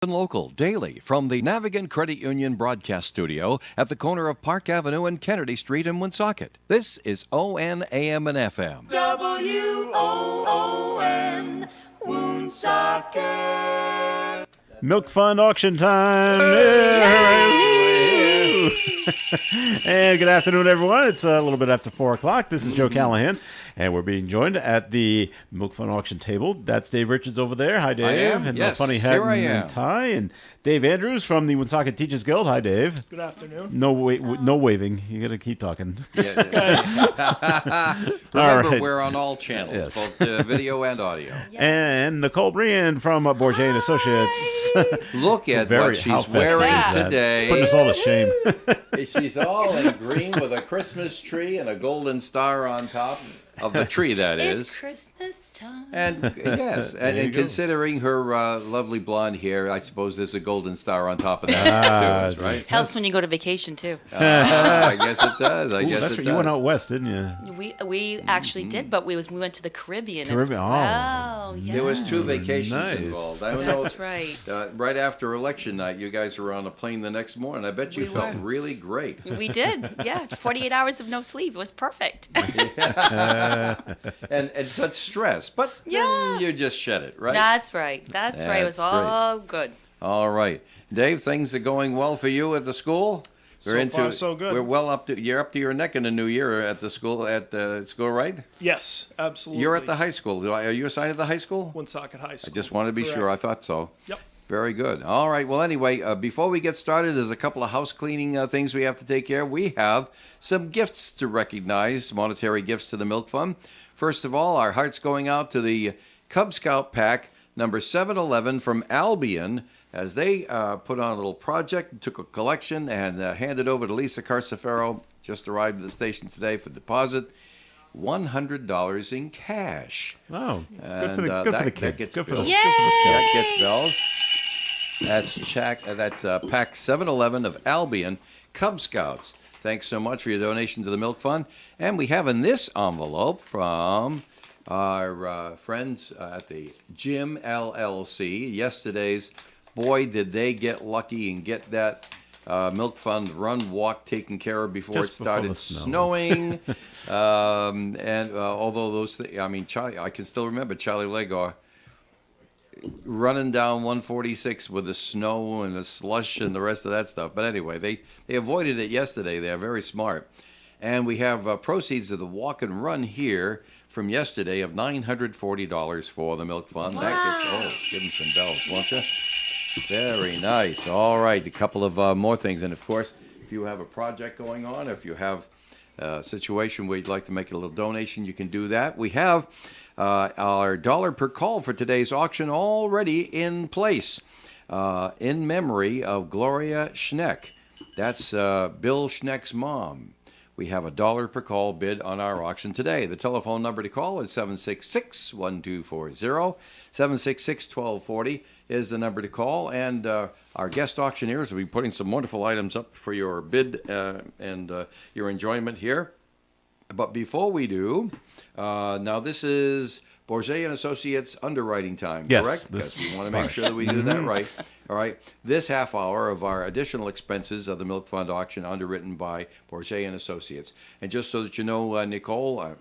and local daily from the Navigant Credit Union broadcast studio at the corner of Park Avenue and Kennedy Street in Woonsocket. This is ON AM and FM. WOON, Woonsocket. Milk Fund auction time. And good afternoon, everyone. It's a little bit after 4 o'clock. This is Joe Callahan, and we're being joined at the Milk Fund auction table. That's Dave Richards over there. Hi, Dave. I am. And Yes, the funny hat here I and am. tie. And Dave Andrews from the Woonsocket Teachers Guild. Hi, Dave. Good afternoon. No waving. You got to keep talking. Remember, right. we're on all channels, Yes. both video and audio. And Nicole Brian from Bourget and Associates. Look at Very- what how she's festive wearing is that? today. Putting us all to shame. She's all in green with a Christmas tree and a golden star on top of the tree, that It's is. Christmas time. And yes, There you and go. considering her lovely blonde hair, I suppose there's a golden star on top of that, too, right? Helps when you go to vacation too. I guess it does. I Ooh, guess that's it right. does. You went out west, didn't you? We actually did, but we went to the Caribbean. Caribbean, As oh. well. Yeah. There was 2 vacations Nice. involved. I don't know. That's right. Right after election night, you guys were on a plane the next morning. I bet you We felt were. really great. We did. Yeah, 48 hours of no sleep. It was perfect. And such stress. But Yeah. then you just shed it, right? That's right. That's right. It was That's great. all good. All right. Dave, things are going well for you at the school? So far, so good. We're well up to you're up to your neck in the new year at the school right? Yes, absolutely. You're at the high school. Are you assigned to the high school? Woonsocket High I School. just wanted to be sure. I Correct. thought so. Yep. Very good. All right. Well, anyway, before we get started, there's a couple of house cleaning things we have to take care of. We have some gifts to recognize, monetary gifts to the Milk Fund. First of all, our heart's going out to the Cub Scout Pack number 711 from Albion, as they put on a little project, took a collection, and handed over to Lisa Carcefaro, just arrived at the station today for deposit, $100 in cash. Oh, good And, for the, that- good for the that kids. gets Good for the, bills. good for the scouts. That gets bells. That's pack 711 of Albion Cub Scouts. Thanks so much for your donation to the Milk Fund. And we have in this envelope from our friends at the Gym LLC. Yesterday's, boy, did they get lucky and get that Milk Fund run walk taken care of before Just it before started the snow. snowing. And although those things, I mean, Charlie, I can still remember Charlie Legor running down 146 with the snow and the slush and the rest of that stuff. But anyway, they avoided it yesterday. They're very smart. And we have proceeds of the walk and run here from yesterday of $940 for the Milk Fund. That gets, give them some bells, won't you? Very nice. All right, a couple of more things. And of course, if you have a project going on, if you have a situation where you'd like to make a little donation, you can do that. We have our dollar per call for today's auction already in place in memory of Gloria Schneck. That's Bill Schneck's mom. We have a dollar per call bid on our auction today. The telephone number to call is 766-1240. 766-1240 is the number to call. And our guest auctioneers will be putting some wonderful items up for your bid and your enjoyment here. But before we do, now this is Bourget and Associates underwriting time, Yes, correct? this Because we want to make part. sure that we do that right. All right. This half hour of our additional expenses of the Milk Fund auction underwritten by Bourget and Associates. And just so that you know, Nicole,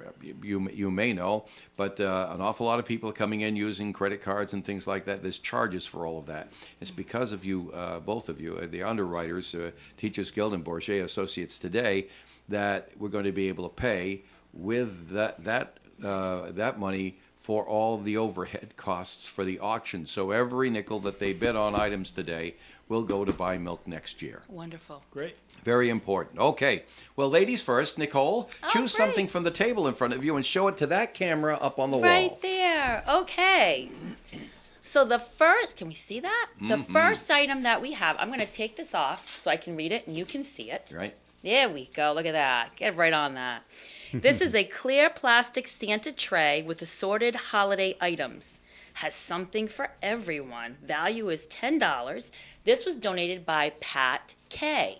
you may know, but an awful lot of people are coming in using credit cards and things like that. There's charges for all of that. It's because of you, both of you, the underwriters, Teachers Guild and Bourget Associates today, that we're going to be able to pay with that money for all the overhead costs for the auction. So every nickel that they bid on items today will go to buy milk next year. Wonderful. Great. Very important. Okay. Well, ladies first. Nicole, choose great. something from the table in front of you and show it to that camera up on the Right wall. there. Okay. So the first, can we see that? The first item that we have, I'm going to take this off so I can read it and you can see it. Right? There we go. Look at that. Get right on that. This is a clear plastic Santa tray with assorted holiday items. Has something for everyone. Value is $10. This was donated by Pat K.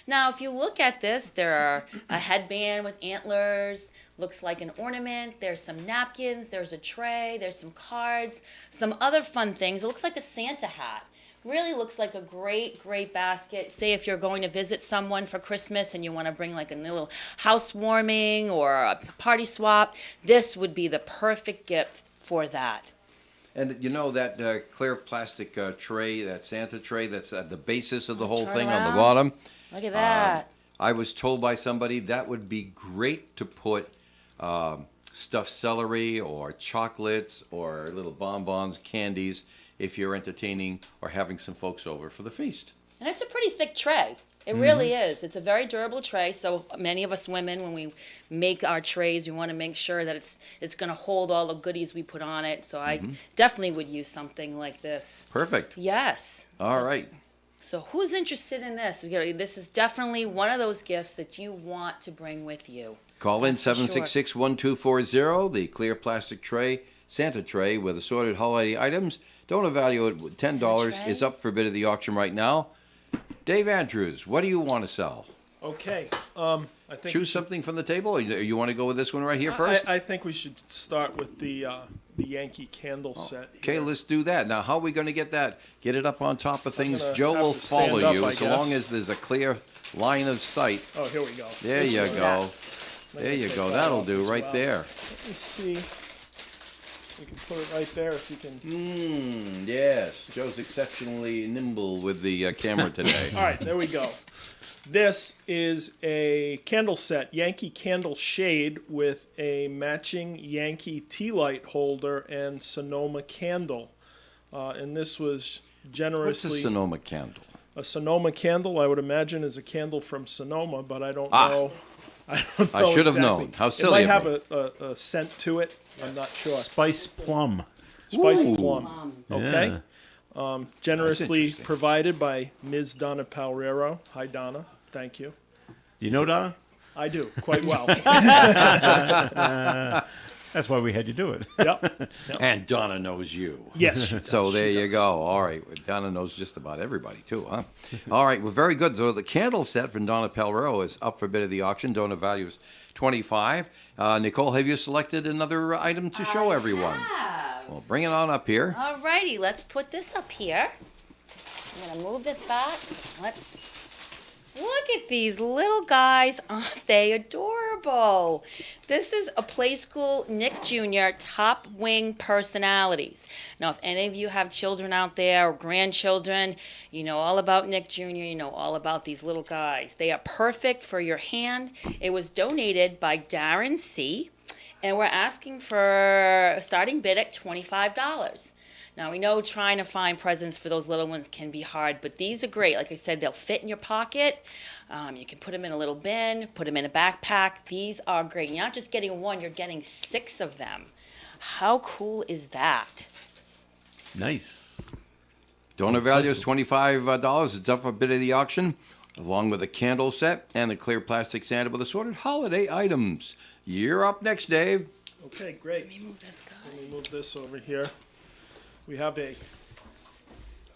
Now, if you look at this, there are a headband with antlers, looks like an ornament. There's some napkins. There's a tray. There's some cards, some other fun things. It looks like a Santa hat Really looks like a great basket. Say if you're going to visit someone for Christmas and you want to bring like a little housewarming or a party swap, this would be the perfect gift for that. And you know that clear plastic tray, that Santa tray, that's at the basis of the whole turn thing on around. the bottom. Look at that. I was told by somebody that would be great to put stuffed celery or chocolates or little bonbons, candies, if you're entertaining or having some folks over for the feast. And it's a pretty thick tray. It really is. It's a very durable tray. So many of us women, when we make our trays, we want to make sure that it's going to hold all the goodies we put on it. So I definitely would use something like this. Perfect. Yes. All right. So who's interested in this? This is definitely one of those gifts that you want to bring with you. Call in That's for sure. 766-1240, the clear plastic tray, Santa tray with assorted holiday items. Donor value at $10 tray? is up for bid at the auction right now. Dave Andrews, what do you want to sell? Okay. I think Choose something from the table, or you want to go with this one right here first? I think we should start with the Yankee candle set. Okay, here. let's do that. Now, how are we going to get that? Get it up on top of things? gonna Joe have will to stand follow up, you I so long guess. as there's a clear line of sight. Oh, here we go. There This you one. go. Let There me you take go. that That'll off do as right well. there. Let me see. We can put it right there if you can. Yes. Joe's exceptionally nimble with the camera today. All right, there we go. This is a candle set, Yankee candle shade with a matching Yankee tea light holder and Sonoma candle. And this was What's a generously Sonoma candle? a Sonoma candle. I would imagine is a candle from Sonoma, but I don't Ah. know. I don't know I should have exactly. known. How It silly might of have me. a scent to it. I'm not sure. Spice plum. Spice Ooh. plum. Okay. Yeah. Generously interesting. provided by Ms. Donna Palrero. Hi, Donna. Thank you. Do you know, Donna? I do quite well. That's why we had you do it. Yep. And Donna knows you. Yes. She does. So there She you does. go. All right. Donna knows just about everybody, too, huh? All right. Well, very good. So the candle set from Donna Palrero is up for bid at the auction. Donor value is $25. Nicole, have you selected another item to show everyone? Well, bring it on up here. Alrighty, let's put this up here. I'm gonna move this back. Let's look at these little guys. Aren't they adorable? This is a Play School Nick Jr. Top Wing Personalities. Now, if any of you have children out there or grandchildren, you know all about Nick Jr., you know all about these little guys. They are perfect for your hand. It was donated by Darren C., and we're asking for a starting bid at $25. Now, we know trying to find presents for those little ones can be hard, but these are great. Like I said, they'll fit in your pocket. You can put them in a little bin, put them in a backpack. These are great. You're not just getting one, you're getting 6 of them. How cool is that? Nice. Donor value is $25. It's up for bid at the auction, along with a candle set and the clear plastic Santa with assorted holiday items. You're up next, Dave. Okay, great. Let me move this guy. Let me move this over here. We have a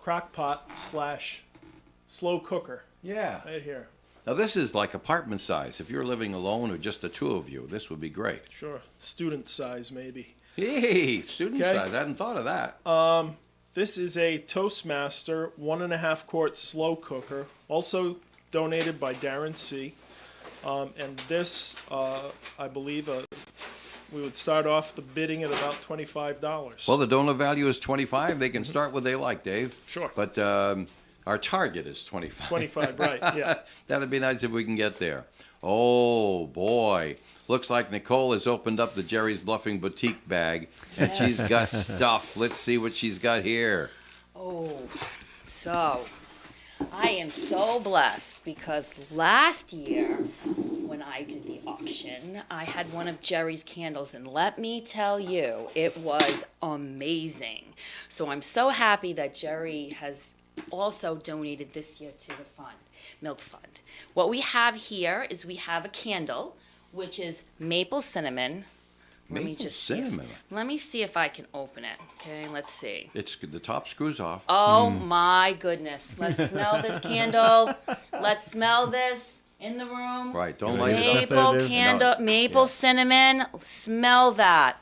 crock pot / slow cooker Yeah. right here. Now, this is like apartment size. If you're living alone or just the two of you, this would be great. Sure. Student size, maybe. Hey, student Okay. size. I hadn't thought of that. This is a Toastmaster 1.5 quart slow cooker, also donated by Darren C. And this, I believe, we would start off the bidding at about $25. Well, the donor value is $25. They can start what they like, Dave. Sure. But our target is $25. 25, right? Yeah. That'd be nice if we can get there. Oh, boy. Looks like Nicole has opened up the Jerry's Bluffing Boutique bag, and she's got stuff. Let's see what she's got here. Oh, so I am so blessed because last year when I did the auction, I had one of Jerry's candles, and let me tell you, it was amazing. So I'm so happy that Jerry has also donated this year to the fund, Milk Fund. What we have here is we have a candle, which is maple cinnamon. Maple cinnamon. Let me see if I can open it. Okay, let's see. It's the top screws off. Oh my goodness. Let's smell this candle. Let's smell this in the room. Right, don't light it up. There Maple it is. candle, No, maple yeah. cinnamon. Smell that.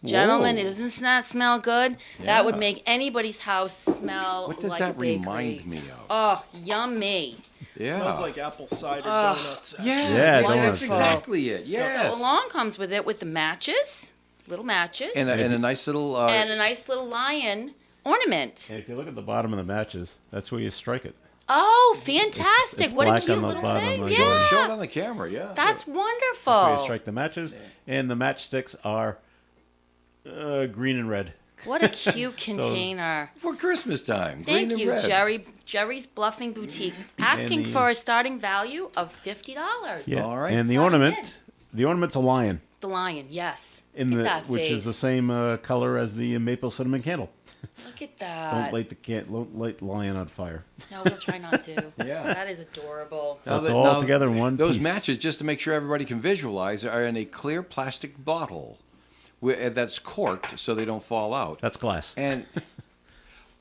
Gentlemen, Whoa. doesn't that smell good? That would Yeah. make anybody's house smell What does like that a bakery. remind me of? Oh, yummy. Yeah. Smells like apple cider Oh. donuts. yeah, Yeah, that's donuts. exactly it. Yes. Along comes with it with the matches, little matches, And a nice little. and a nice little lion ornament. And if you look at the bottom of the matches, that's where you strike it. Oh, fantastic. it's What a black cute on the little bottom, thing. I show, Yeah. show it on the camera. Yeah. That's That's where you wonderful. strike the matches. And the matchsticks are green and red. What a cute container. for Christmas time. Thank green and you, red. Jerry. Jerry's Bluffing Boutique, asking the- for a starting value of $50. Yeah. All right. And the Fine, ornament, the ornament's a lion, The lion, yes. in Look the at that which face. is the same color as the maple cinnamon candle. Look at that. Don't light the lion on fire. No, we'll try not to. Yeah. That is adorable. So it's all together in one Those piece. matches, just to make sure everybody can visualize, are in a clear plastic bottle that's corked so they don't fall out. That's glass. And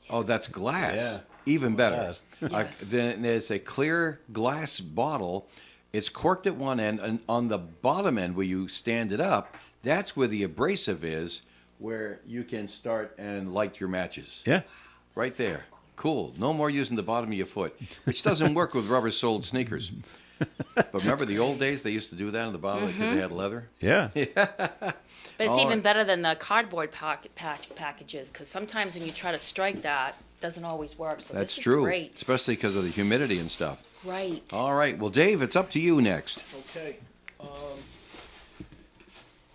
oh, that's glass. Yeah. Even better. Yes. Then there's a clear glass bottle. It's corked at one end, and on the bottom end where you stand it up, that's where the abrasive is, where you can start and light your matches. Yeah. Right there. Cool. No more using the bottom of your foot, which doesn't work with rubber-soled sneakers. But remember the old days? They used to do that on the bottom because they had leather. Yeah. But it's All even right. better than the cardboard packages, because sometimes when you try to strike that, it doesn't always work. So That's this true. is great. Especially because of the humidity and stuff. Right. All right. Well, Dave, it's up to you next. Okay.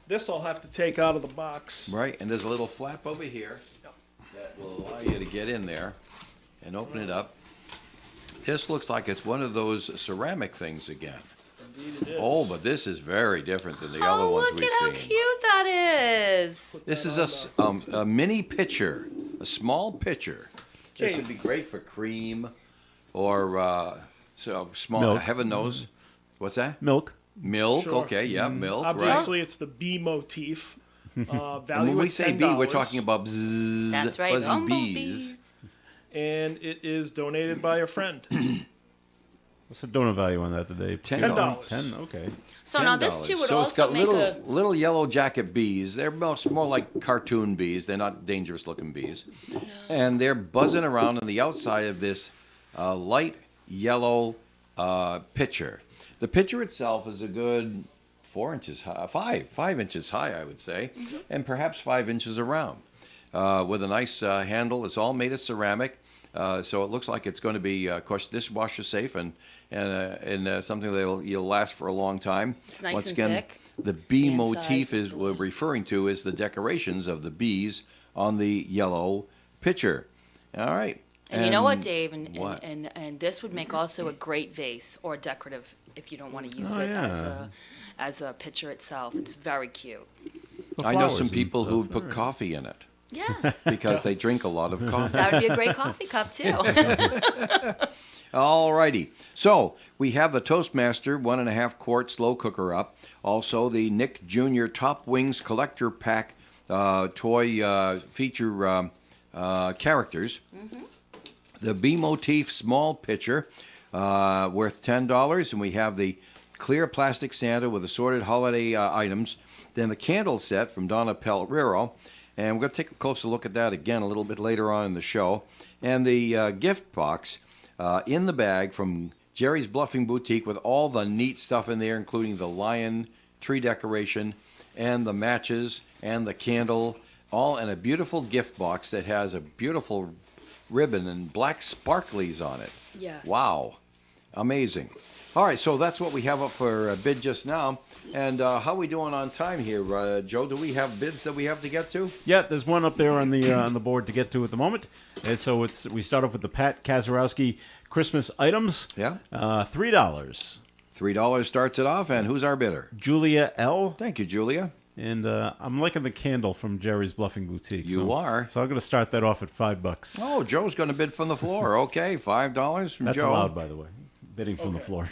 This I'll have to take out of the box. Right, and there's a little flap over here that will allow you to get in there and open it up. This looks like it's one of those ceramic things again. Indeed it is. Oh, but this is very different than the other Oh, ones look we've at how seen. cute that is. This is a mini pitcher, a small pitcher. This Okay. would be great for cream or so small. Milk. Heaven knows, what's that? Milk. Milk. Sure. Okay, yeah, milk. Right. Obviously, it's the bee motif. Value And when we at say $10, bee, we're talking about bzzz, That's right. buzzing Bumblebees. bees. and it is donated by a friend. What's the donor value on that today? $10. $10. Okay. So now this too would so also it's got make little yellow jacket bees. They're more like cartoon bees. They're not dangerous looking bees, and they're buzzing around on the outside of this light yellow pitcher. The pitcher itself is a good 4 inches high, 5 inches high, I would say, and perhaps 5 inches around, with a nice handle. It's all made of ceramic. So it looks like it's going to be, of course, dishwasher safe and something that you'll last for a long time. It's nice Once and again, thick. the bee And motif size. is we're referring to is the decorations of the bees on the yellow pitcher. All right. And you know what, Dave? And, what? and this would make also a great vase or decorative if you don't want to use Oh, it yeah. as a picture itself. It's very cute. The I know flowers some and people who stuff. would put All right. coffee in it Yes, because they drink a lot of coffee. that would be a great coffee cup too. All righty. So we have the Toastmaster 1.5 quart slow cooker up. Also the Nick Jr. Top Wings Collector Pack toy feature characters. The Bee Motif Small Pitcher worth $10. And we have the clear plastic Santa with assorted holiday items. Then the candle set from Donna Pellerero. And we're going to take a closer look at that again a little bit later on in the show. And the gift box in the bag from Jerry's Bluffing Boutique with all the neat stuff in there, including the lion tree decoration and the matches and the candle, all in a beautiful gift box that has a beautiful ribbon and black sparklies on it. Yes. Wow. Amazing. All right, so that's what we have up for bid just now. And how are we doing on time here, Joe? Do we have bids that we have to get to? Yeah, there's one up there on the board to get to at the moment. And so we start off with the Pat Kazarowski Christmas items. Yeah. $3. $3 starts it off, and who's our bidder? Julia L. Thank you, Julia. And I'm liking the candle from Jerry's Bluffing Boutique. You are. So I'm going to start that off at $5. Oh, Joe's going to bid from the floor. Okay, $5 from That's Joe. allowed, by the way. Bidding from the floor.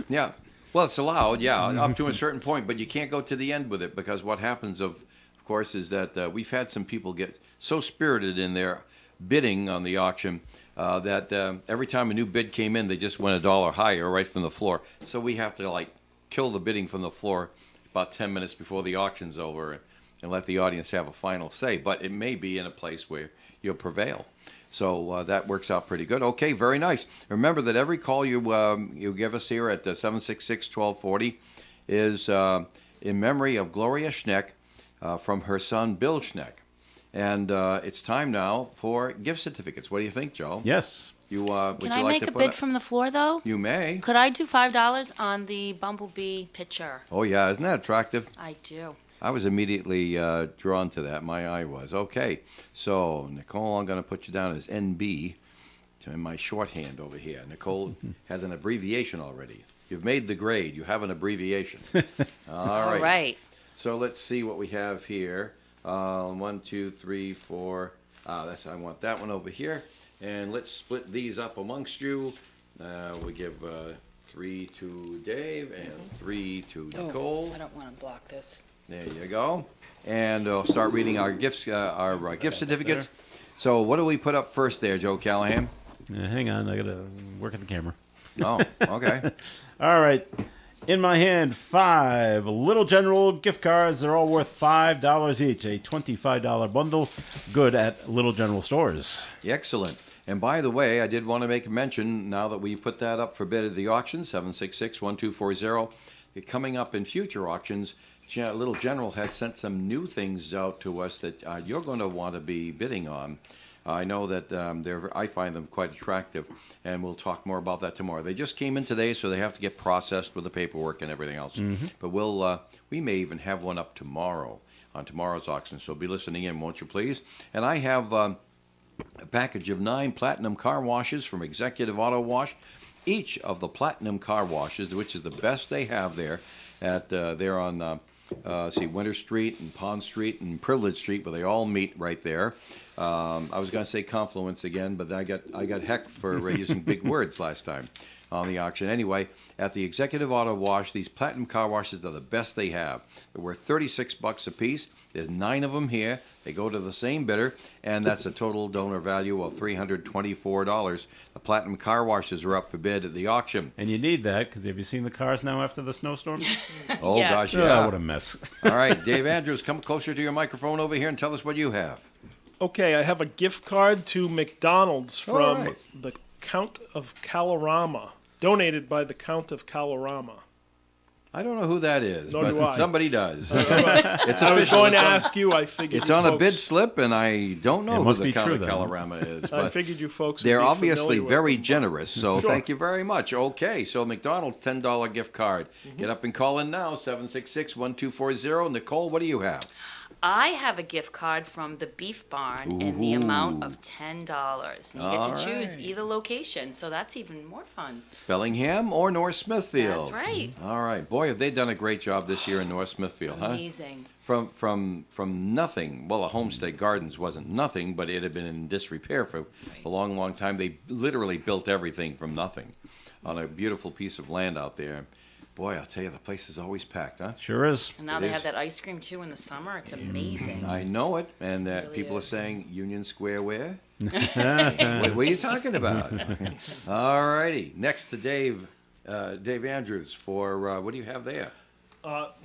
Yeah. Well, it's allowed, yeah, up to a certain point, but you can't go to the end with it because what happens, of course, is that we've had some people get so spirited in their bidding on the auction that every time a new bid came in, they just went $1 higher right from the floor. So we have to, kill the bidding from the floor about 10 minutes before the auction's over and let the audience have a final say. But it may be in a place where you'll prevail. So that works out pretty good. Okay, very nice. Remember that every call you give us here at 766-1240 is in memory of Gloria Schneck from her son Bill Schneck. And it's time now for gift certificates. What do you think, Joe? Yes. Would Can you I like make to a put bid from the floor, though? You may. Could I do $5 on the Bumblebee picture? Oh, yeah. Isn't that attractive? I do. I was immediately drawn to that. My eye was. Okay. So, Nicole, I'm going to put you down as NB in my shorthand over here. Nicole has an abbreviation already. You've made the grade. You have an abbreviation. All right. So let's see what we have here. 1, 2, 3, 4. I want that one over here. And let's split these up amongst you. We give 3 to Dave and 3 to Nicole. I don't want to block this. There you go. And I'll start reading our gifts, our gift certificates. So what do we put up first there, Joe Callahan? Hang on, I gotta work at the camera. Oh, okay. All right. In my hand, 5 Little General gift cards. They're all worth $5 each. A $25 bundle, good at Little General stores. Excellent. And by the way, I did want to make a mention, now that we put that up for bid at the auction, 766-1240, coming up in future auctions, Little General has sent some new things out to us that you're going to want to be bidding on. I know that I find them quite attractive, and we'll talk more about that tomorrow. They just came in today, so they have to get processed with the paperwork and everything else. But we may even have one up tomorrow on tomorrow's auction, so be listening in, won't you please? And I have a package of 9 Platinum car washes from Executive Auto Wash. Each of the Platinum car washes, which is the best they have there, they're on Winter Street and Pond Street and Privilege Street, where they all meet right there. I was going to say Confluence again, but I got hecked for using big words last time on the auction. Anyway, at the Executive Auto Wash, these Platinum car washes are the best they have. They're worth $36 a piece. There's 9 of them here. They go to the same bidder, and that's a total donor value of $324. The Platinum car washes are up for bid at the auction. And you need that, because have you seen the cars now after the snowstorm? Oh, Yes. gosh, Oh, yeah. what a mess. All right, Dave Andrews, come closer to your microphone over here and tell us what you have. Okay, I have a gift card to McDonald's All from right. the Count of Kalorama, donated by the Count of Kalorama. I don't know who that is, Nor do but I. somebody does. It's I was official. going to It's on- ask you. I figured It's you on a folks- bid slip, and I don't know It who must the be Count true, of then. Kalorama is. I But figured you folks. they're would be obviously familiar with very them. generous, so Sure. thank you very much. Okay, so McDonald's $10 gift card. Get up and call in now, 766-1240. Nicole, what do you have? I have a gift card from the Beef Barn in the amount Ooh. of $10. And you get All to choose right. either location, so that's even more fun. Bellingham or North Smithfield? That's right. All right. Boy, have they done a great job this year in North Smithfield, huh? Amazing. From nothing. Well, a Homestead Gardens wasn't nothing, but it had been in disrepair for a long, long time. They literally built everything from nothing on a beautiful piece of land out there. Boy, I'll tell you, the place is always packed, huh? Sure is. And now It they is. have that ice cream too in the summer. It's amazing. I know it, and Really people are is. saying Union Square where? what are you talking about? All righty. Next to Dave Andrews for, what do you have there?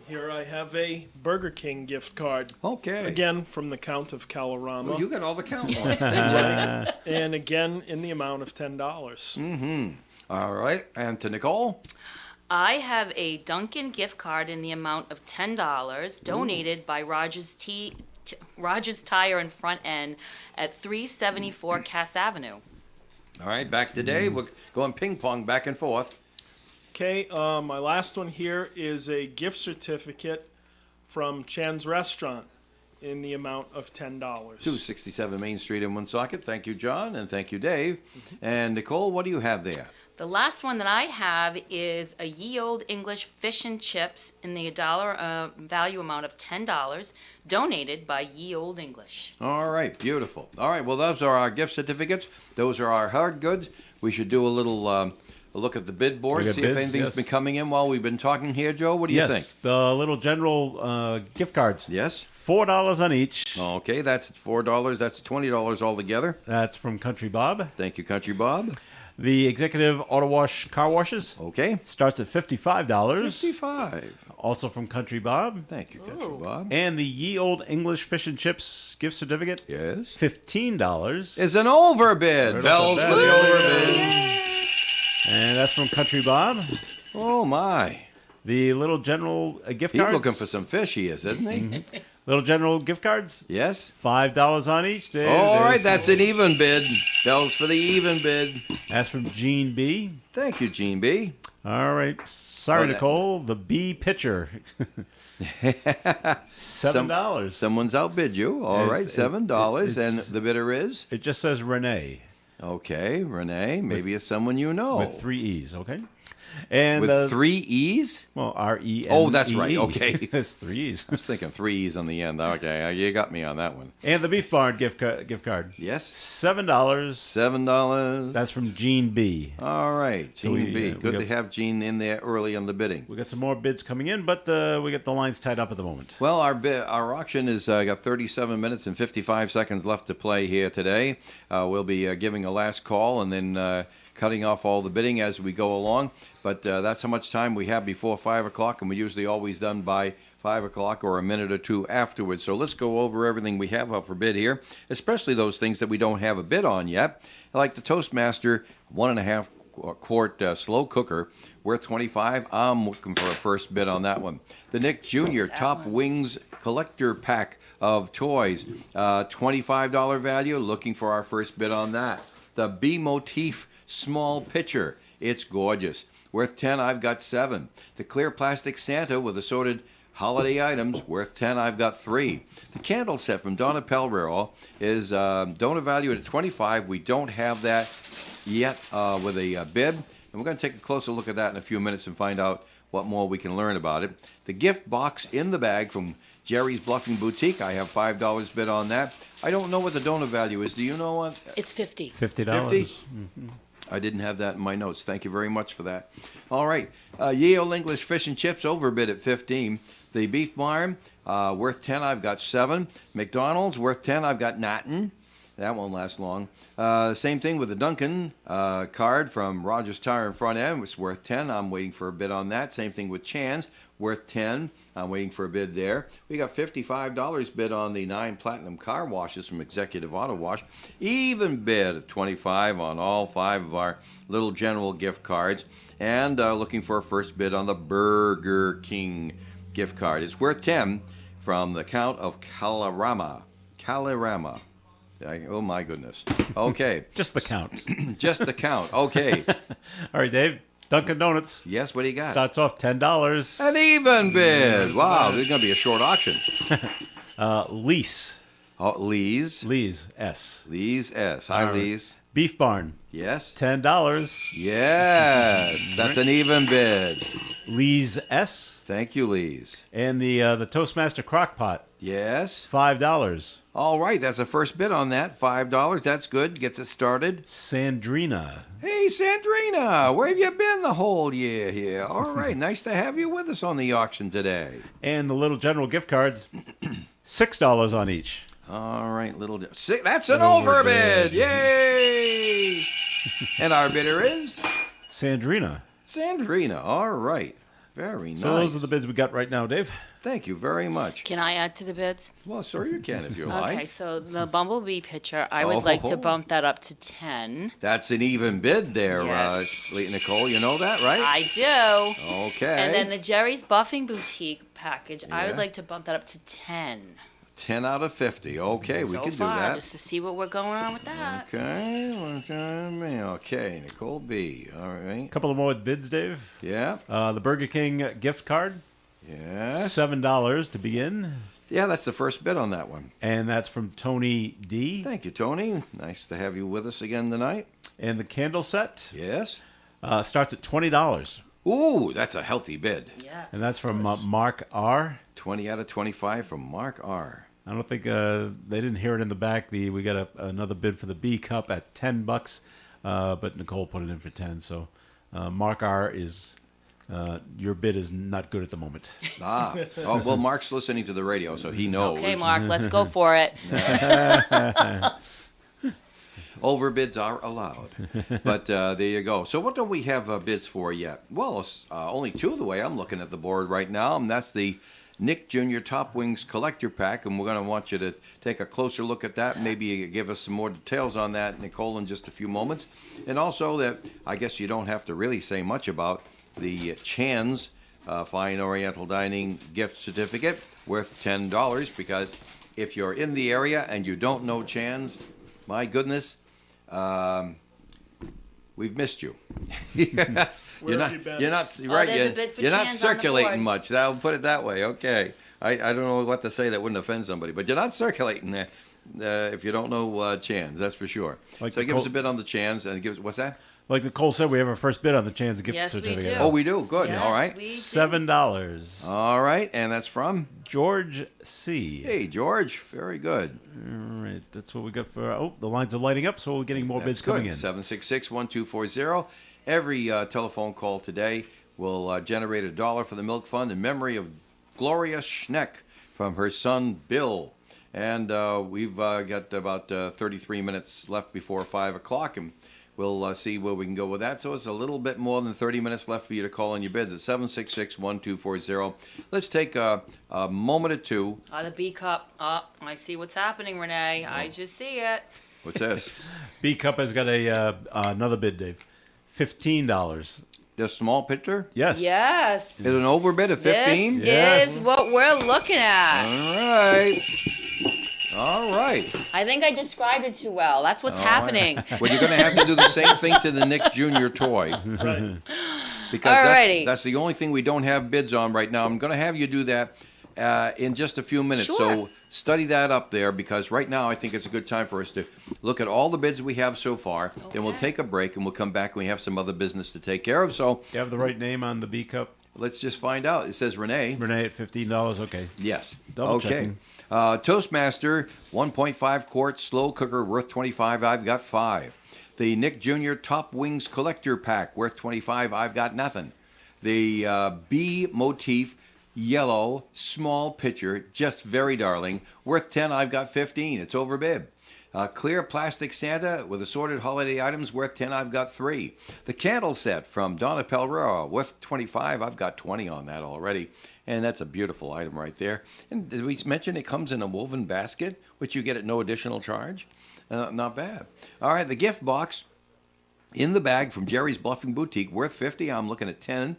Here I have a Burger King gift card. Okay. Again from the Count of Kalorama. Oh, you got all the count points. And again in the amount of $10. All right. And to Nicole? I have a Dunkin' gift card in the amount of $10 donated by Rogers Tire and Front End at 374 Cass Avenue. All right, back to Dave. We're going ping pong back and forth. Okay, my last one here is a gift certificate from Chan's Restaurant in the amount of $10. 267 Main Street in Woonsocket. Thank you, John, and thank you, Dave. And Nicole, what do you have there? The last one that I have is a Ye Olde English fish and chips in the dollar value amount of $10, donated by Ye Olde English. All right, beautiful. All right, well, those are our gift certificates. Those are our hard goods. We should do a little a look at the bid board, We got see if bids, anything's yes. been coming in while we've been talking here, Joe. What do you Yes, think? the Little General gift cards. Yes? $4 on each. Okay, that's $4. That's $20 altogether. That's from Country Bob. Thank you, Country Bob. The executive auto wash car washes Okay. starts at $55. 55. Also from Country Bob. Thank you, Country Bob. And the Ye Old English Fish and Chips gift certificate, Yes. $15. Is an overbid. Right Bells off for the the bat. overbid. And that's from Country Bob. Oh, my. The Little General gift He's cards. looking for some fish, he is, isn't he? Little General gift cards, Yes. $5 on each. Dave. All right, There's- that's an even bid. Bells for the even bid. That's from Gene B. Thank you, Gene B. All right. Sorry, Oh, that- Nicole. The B pitcher. $7. Someone's outbid you. All It's- right, it's- $7. And it's- the bidder is? It just says Renee Okay, Renee. Maybe it's someone you know. with 3 E's, okay? And With 3 E's? well, R-E-N-E-E. Oh, that's right, okay. There's 3 E's. I was thinking 3 E's on the end. Okay, you got me on that one. And the Beef Barn gift card. Yes? $7. $7. That's from Gene B. All right, So Gene we, B. we Good got- to have Gene in there early on the bidding. We got some more bids coming in, but we got the lines tied up at the moment. Well, our auction is got 37 minutes and 55 seconds left to play here today. We'll be giving a last call and then cutting off all the bidding as we go along. But that's how much time we have before 5 o'clock, and we're usually always done by 5 o'clock or a minute or two afterwards. So let's go over everything we have up for bid here, especially those things that we don't have a bid on yet, like the Toastmaster 1.5 quart slow cooker worth $25. I'm looking for a first bid on that one. The Nick Jr. Top Wings collector pack of toys, $25 value. Looking for our first bid on that. The B Motif small pitcher. It's gorgeous. Worth 10. I've got 7. The clear plastic Santa with assorted holiday items, worth 10. I've got 3. The candle set from Donna Pelrero is donor value at 25. We don't have that yet with a bid, and we're going to take a closer look at that in a few minutes and find out what more we can learn about it. The gift box in the bag from Jerry's Bluffing Boutique. I have $5 bid on that. I don't know what the donor value is. Do you know what? It's 50. $50. 50? I didn't have that in my notes. Thank you very much for that. All right. Yale English Fish and Chips overbid at 15. The Beef Barn, worth 10. I've got 7. McDonald's, worth 10. I've got nothing. That won't last long. Same thing with the Duncan card from Rogers Tire and Front End. It's worth 10. I'm waiting for a bid on that. Same thing with Chan's, worth 10. I'm waiting for a bid there. We got $55 bid on the 9 Platinum car washes from Executive Auto Wash. Even bid of 25 on all 5 of our Little General gift cards. And looking for a first bid on the Burger King gift card. It's worth 10 from the Count of Calorama. Oh my goodness. Okay. Just the count. Just the count. Okay. All right, Dave. Dunkin' Donuts Yes, what do you got? starts off $10. An even bid. Wow, this is going to be a short auction. Lease. Oh, Lee's. Lee's S. Lee's S. Hi, All right. Lee's. Beef Barn. Yes. $10. Yes. That's an even bid. Lee's S. Thank you, Lee's. And the Toastmaster crock pot. Yes. $5. All right, that's the first bid on that. $5. That's good. Gets it started. Sandrina. Hey, Sandrina, where have you been the whole year here? All right, nice to have you with us on the auction today. And the Little General gift cards. $6 on each. All right, that's an An overbid. overbid. Yay! And our bidder is Sandrina. Sandrina. All right. Very nice. So those are the bids we got right now, Dave. Thank you very much. Can I add to the bids? Well, sir, you can if you Okay, like. so the Bumblebee pitcher, I would like Oh. to bump that up to 10. That's an even bid there, Yes. Nicole. You know that, right? I do. Okay. And then the Jerry's Buffing Boutique package, I Yeah. would like to bump that up to 10. 10 out of 50. Okay, we so can do far, that. just to see what we're going on with that. Okay, Nicole B. All right. A couple of more bids, Dave. Yeah. The Burger King gift card. Yes. $7 to begin. Yeah, that's the first bid on that one. And that's from Tony D. Thank you, Tony. Nice to have you with us again tonight. And the candle set Yes. starts at $20. Ooh, that's a healthy bid. Yes. And that's from Mark R. 20 out of 25 from Mark R. I don't think they didn't hear it in the back. We got another bid for the B cup at $10, but Nicole put it in for 10. So Mark R is your bid is not good at the moment. Ah. Oh, well, Mark's listening to the radio, so he knows. Okay, Mark, let's go for it. Overbids are allowed. But there you go. So what don't we have bids for yet? Well, only two the way I'm looking at the board right now, and that's the Nick Jr. Top Wings Collector Pack, and we're going to want you to take a closer look at that, maybe give us some more details on that, Nicole, in just a few moments. And also that I guess you don't have to really say much about the Chan's Fine Oriental Dining gift certificate worth $10, because if you're in the area and you don't know Chan's, my goodness, we've missed you. you're Where not, have you been? you're not right. there's a bid for You're not Chan's on the circulating board. much. I'll put it that way. Okay. I don't know what to say that wouldn't offend somebody, but you're not circulating there if you don't know Chan's. That's for sure. Like so the give us Col- a bid on the Chan's and give us what's that? Like Nicole said, we have our first bid on the Chan's gift Yes, we certificate. do. Oh, we do. Good. Yes, All right. we do. $7. All right, and that's from George C. Hey George. Very good. All right, that's what we got for. Oh, the lines are lighting up, so we're getting more bids That's coming good. in. 766-1240. Every telephone call today will generate $1 for the Milk Fund in memory of Gloria Schneck from her son Bill. And we've got about 33 minutes left before 5 o'clock, and we'll see where we can go with that. So it's a little bit more than 30 minutes left for you to call in your bids at 766-1240. Let's take a moment or two. The B cup. I see what's happening, Renee. I just see it. What's this? B Cup has got a another bid, Dave. $15. This small picture? Yes. Yes. Is it an overbid of 15? This Yes. is what we're looking at. All right. All right. I think I described it too well. That's what's All right. happening. Well, you're going to have to do the same thing to the Nick Jr. toy. Right. Because Alrighty. that's the only thing we don't have bids on right now. I'm going to have you do that in just a few minutes. Sure. So study that up there, because right now I think it's a good time for us to look at all the bids we have so far. Then we'll Okay. take a break and we'll come back and we have some other business to take care of. So You have the right name on the B Cup? let's just find out. It says Renee. Renee at $15. Okay. Yes. Double okay. checking. Toastmaster 1.5 quart slow cooker worth 25. I've got 5. The Nick Jr. Top Wings Collector Pack worth 25. I've got nothing. The B Motif Yellow Small Pitcher, just very darling, worth 10. I've got 15. It's overbid. Clear Plastic Santa with assorted holiday items worth 10. I've got 3. The candle set from Donna Pelrera worth 25. I've got 20 on that already. And that's a beautiful item right there. And did we mention it comes in a woven basket, which you get at no additional charge? Not bad. All right, the gift box in the bag from Jerry's Bluffing Boutique, worth 50. I'm looking at 10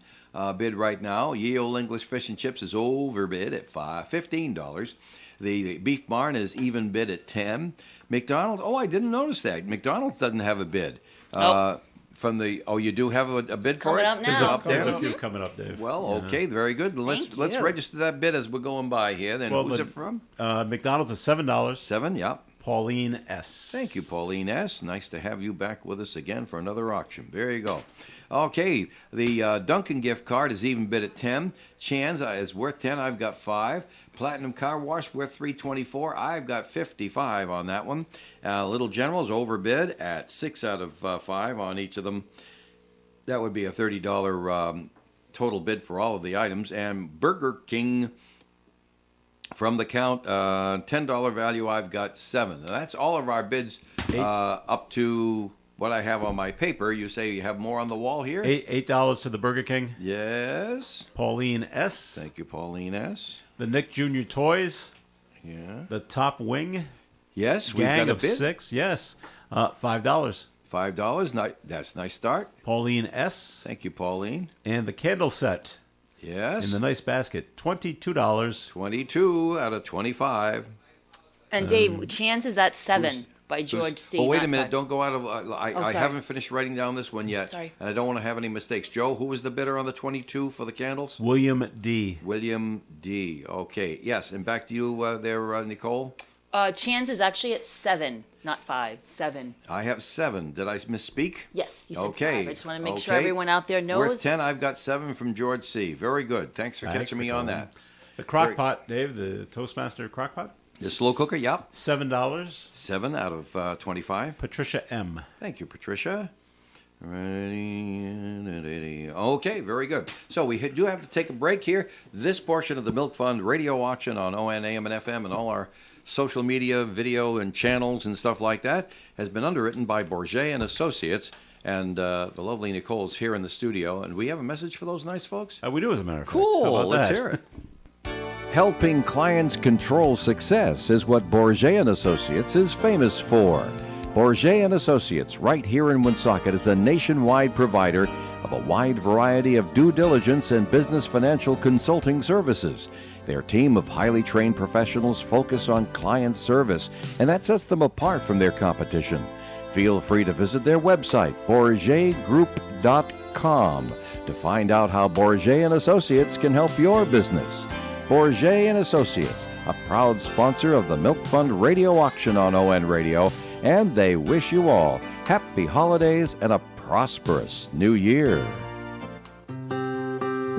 bid right now. Ye Olde English Fish and Chips is overbid at $15. The Beef Barn is even bid at 10. McDonald's, I didn't notice that. McDonald's doesn't have a bid. Nope. From the, you do have a bid for Coming it? up There's, now. a, there's a there? few coming up, Dave. Well, okay, very good. Let's Thank you. register that bid as we're going by here. Then Well, who's the- it from? McDonald's is $7. 7, yeah. Pauline S. Thank you, Pauline S. Nice to have you back with us again for another auction. There you go. Okay, the Dunkin' gift card is even bid at 10. Chan's is worth 10. I've got 5. Platinum Car Wash worth $3.24. I've got 55 on that one. Little General's overbid at 6 out of 5 on each of them. That would be a $30 total bid for all of the items. And Burger King, from the count, $10 value, I've got 7. Now, that's all of our bids up to what I have on my paper. You say you have more on the wall here? $8 to the Burger King. Yes. Pauline S. Thank you, Pauline S. The Nick Jr. Toys. Yeah. The Top Wing. Yes, we've Gang got a of bid. 6. Yes. $5. $5. That's a nice start. Pauline S. Thank you, Pauline. And the candle set Yes. in the nice basket. $22. 22 out of 25. And Dave, Chan's is at 7 by George C. Oh, wait a not minute. 5. Don't go out of. I sorry. haven't finished writing down this one yet. Sorry. And I don't want to have any mistakes. Joe, who was the bidder on the 22 for the candles? William D. William D. Okay. Yes. And back to you there, Nicole. Chan's is actually at 7, not 5. 7. I have 7. Did I misspeak? Yes, you said Okay. 5. I just want to make sure Okay. everyone out there knows. Worth 10. I've got 7 from George C. Very good. Thanks for Thanks catching for me on calling. that. The crock pot, Dave. The Toastmaster crock pot. The slow cooker. Yep. $7. 7 out of 25. Patricia M. Thank you, Patricia. Ready. Okay, very good. So we do have to take a break here. This portion of the Milk Fund radio auction on ON, AM, and FM and all our social media, video, and channels and stuff like that, has been underwritten by Bourget and Associates. And the lovely Nicole's here in the studio. And we have a message for those nice folks? We do, as a matter of fact. How Cool. about Let's that? hear it. Helping clients control success is what Bourget and Associates is famous for. Bourget and Associates, right here in Woonsocket, is a nationwide provider of a wide variety of due diligence and business financial consulting services. Their team of highly trained professionals focus on client service, and that sets them apart from their competition. Feel free to visit their website, bourgetgroup.com, to find out how Bourget and Associates can help your business. Bourget and Associates, a proud sponsor of the Milk Fund radio auction on ON Radio, and they wish you all happy holidays and a prosperous new year.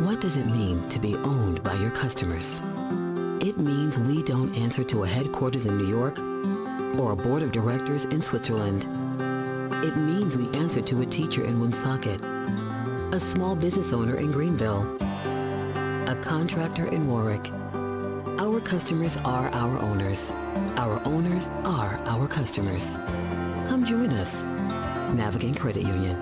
What does it mean to be owned by your customers? It means we don't answer to a headquarters in New York or a board of directors in Switzerland. It means we answer to a teacher in Woonsocket, a small business owner in Greenville, a contractor in Warwick. Our customers are our owners. Our owners are our customers. Come join us. Navigant Credit Union.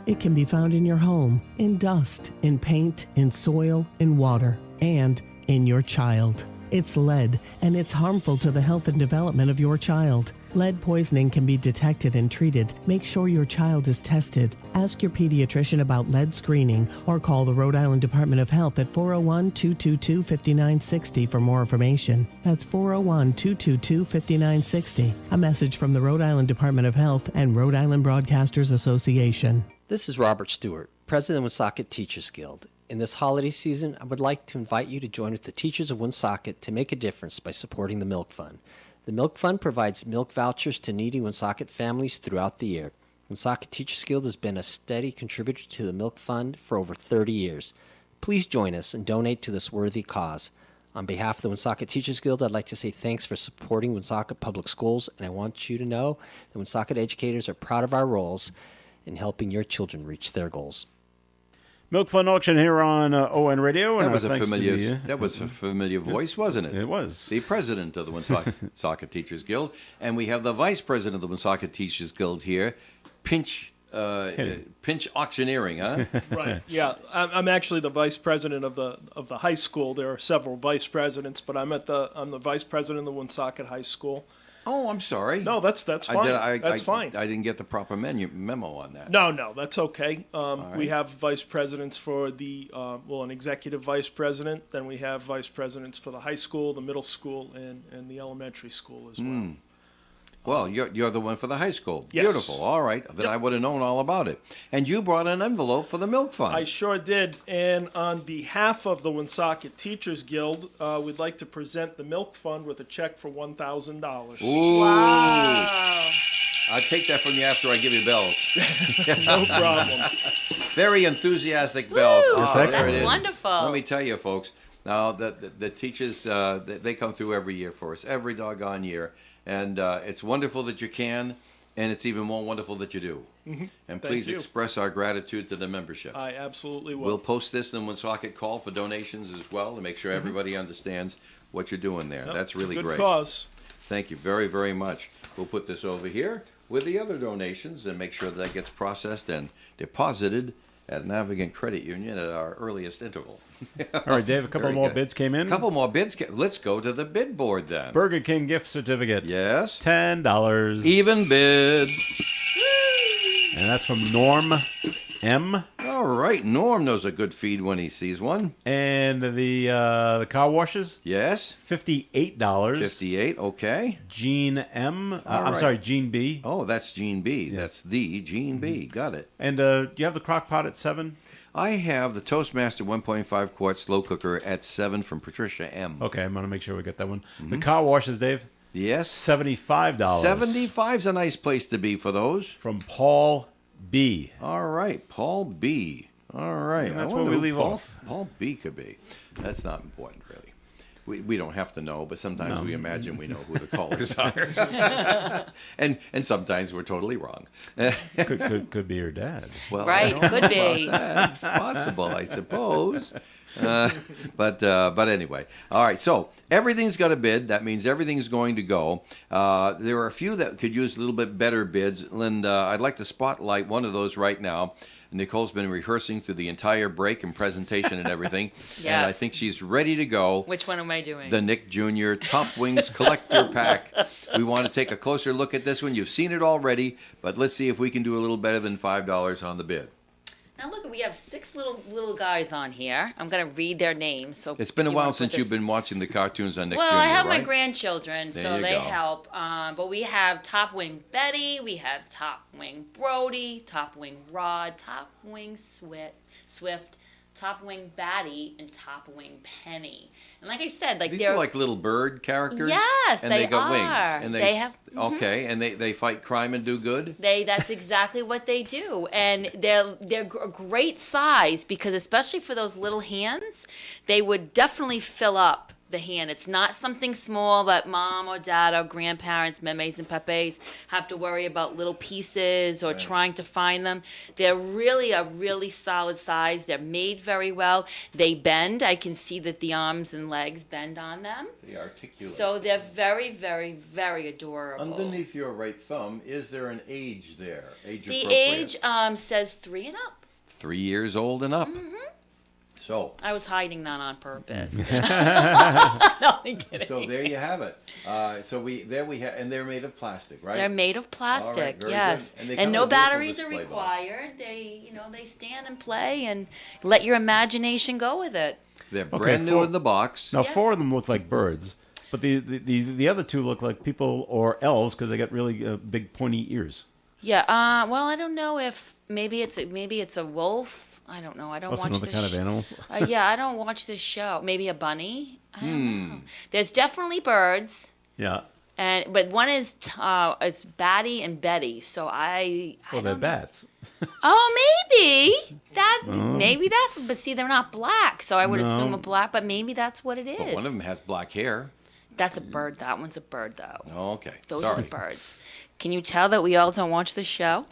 It can be found in your home, in dust, in paint, in soil, in water, and in your child. It's lead, and it's harmful to the health and development of your child. Lead poisoning can be detected and treated. Make sure your child is tested. Ask your pediatrician about lead screening or call the Rhode Island Department of Health at 401-222-5960 for more information. That's 401-222-5960. A message from the Rhode Island Department of Health and Rhode Island Broadcasters Association. This is Robert Stewart, President of Woonsocket Teachers Guild. In this holiday season, I would like to invite you to join with the teachers of Woonsocket to make a difference by supporting the Milk Fund. The Milk Fund provides milk vouchers to needy Woonsocket families throughout the year. Woonsocket Teachers Guild has been a steady contributor to the Milk Fund for over 30 years. Please join us and donate to this worthy cause. On behalf of the Woonsocket Teachers Guild, I'd like to say thanks for supporting Woonsocket Public Schools, and I want you to know that Woonsocket educators are proud of our roles in helping your children reach their goals. Milk Fund auction here on ON Radio. That and was a thanks to familiar. the, That was a familiar voice, wasn't it? It was. The president of the Woonsocket Teachers Guild, and we have the vice president of the Woonsocket Teachers Guild here, pinch auctioneering, huh? Right. Yeah, I'm actually the vice president of the high school. There are several vice presidents, but I'm the vice president of the Woonsocket High School. Oh, I'm sorry. No, that's fine. That's fine. I didn't get the proper memo on that. No, that's okay. right. We have vice presidents for the an executive vice president. Then we have vice presidents for the high school, the middle school, and the elementary school as well. Well, you're the one for the high school. Yes. Beautiful. All right. Then Yep. I would have known all about it. And you brought an envelope for the Milk Fund. I sure did. And on behalf of the Woonsocket Teachers Guild, we'd like to present the Milk Fund with a check for $1,000. Ooh. Wow. I'll take that from you after I give you bells. No problem. Very enthusiastic bells. Woo, Ah, that's there it is. wonderful. Let me tell you, folks. Now, the teachers, they come through every year for us, every doggone year. And it's wonderful that you can, and it's even more wonderful that you do. And please you. express our gratitude to the membership. I absolutely will. We'll post this in Woonsocket Call for donations as well to make sure everybody understands what you're doing there. Yep, That's it's a really good great. cause. Thank you very, very much. We'll put this over here with the other donations and make sure that gets processed and deposited at Navigant Credit Union at our earliest interval. All right, Dave, a couple Very more good. bids came in. A couple more bids. Let's go to the bid board then. Burger King gift certificate. Yes. $10. Even bid. And that's from Norm M. All right. Norm knows a good feed when he sees one. And the car washes, Yes. $58. 58. Okay. Gene M. I'm right. sorry, Gene B. Oh, that's Gene B. Yes. That's the Gene B. Got it. And do you have the crock pot at 7? I have the Toastmaster 1.5 quart slow cooker at 7 from Patricia M. Okay, I'm going to make sure we get that one. The car washes, Dave, Yes. $75. 75's a nice place to be for those. From Paul B. All right, Paul B. All right, And that's I where wonder we who leave Paul, off. Paul B could be. That's not important, really. We don't have to know, but sometimes No. we imagine we know who the callers are, and sometimes we're totally wrong. Could be your dad. Well, Right, I don't could know be. about that. It's possible, I suppose. But anyway, all right. So everything's got a bid. That means everything's going to go. There are a few that could use a little bit better bids. Linda, I'd like to spotlight one of those right now. Nicole's been rehearsing through the entire break and presentation and everything. And I Yes. think she's ready to go. Which one am I doing? The Nick Jr. Top Wings Collector Pack. We want to take a closer look at this one. You've seen it already, but let's see if we can do a little better than $5 on the bid. Now look, we have 6 little guys on here. I'm gonna read their names. So It's been a if you while wanna put since you've this- been watching the cartoons on Nick Well, Jr., I have right? my grandchildren, There so you they go. help. But we have Top Wing Betty, we have Top Wing Brody, Top Wing Rod, Top Wing Swift, Top Wing Batty, and Top Wing Penny. And like I said, like These they're are like little bird characters? Yes, and they got are. wings. And They have- Okay, and they fight crime and do good? that's exactly what they do, and they're a great size because especially for those little hands, they would definitely fill up the hand. It's not something small that mom or dad or grandparents, memes and pepes, have to worry about little pieces or trying to find them. They're really a really solid size. They're made very well. They bend. I can see that the arms and legs bend on them. They articulate. So they're very, very, very adorable. Underneath your right thumb, is there an age there? Age The appropriate? age says 3 and up. 3 years old and up. So, I was hiding that on purpose. No, I'm kidding. so there you have it. So we have, and they're made of plastic, right? They're made of plastic, All right, very yes. good. And they And come no in a beautiful batteries are display box. required. They stand and play and let your imagination go with it. They're brand new in the box. Now, Yes. 4 of them look like birds, but the other 2 look like people or elves because they got really big pointy ears. Yeah. Well, I don't know if maybe it's a wolf. I don't know. I don't That's watch another this kind of animal. Yeah, I don't watch this show. Maybe a bunny. I don't Hmm. know. There's definitely birds. Yeah. But one is it's Batty and Betty. So I Well, they're don't know. bats. Oh, maybe that's. But see, they're not black, so I would No. assume a black. But maybe that's what it is. But one of them has black hair. That's a bird. That one's a bird, though. Oh, okay. Those Sorry. are the birds. Can you tell that we all don't watch the show?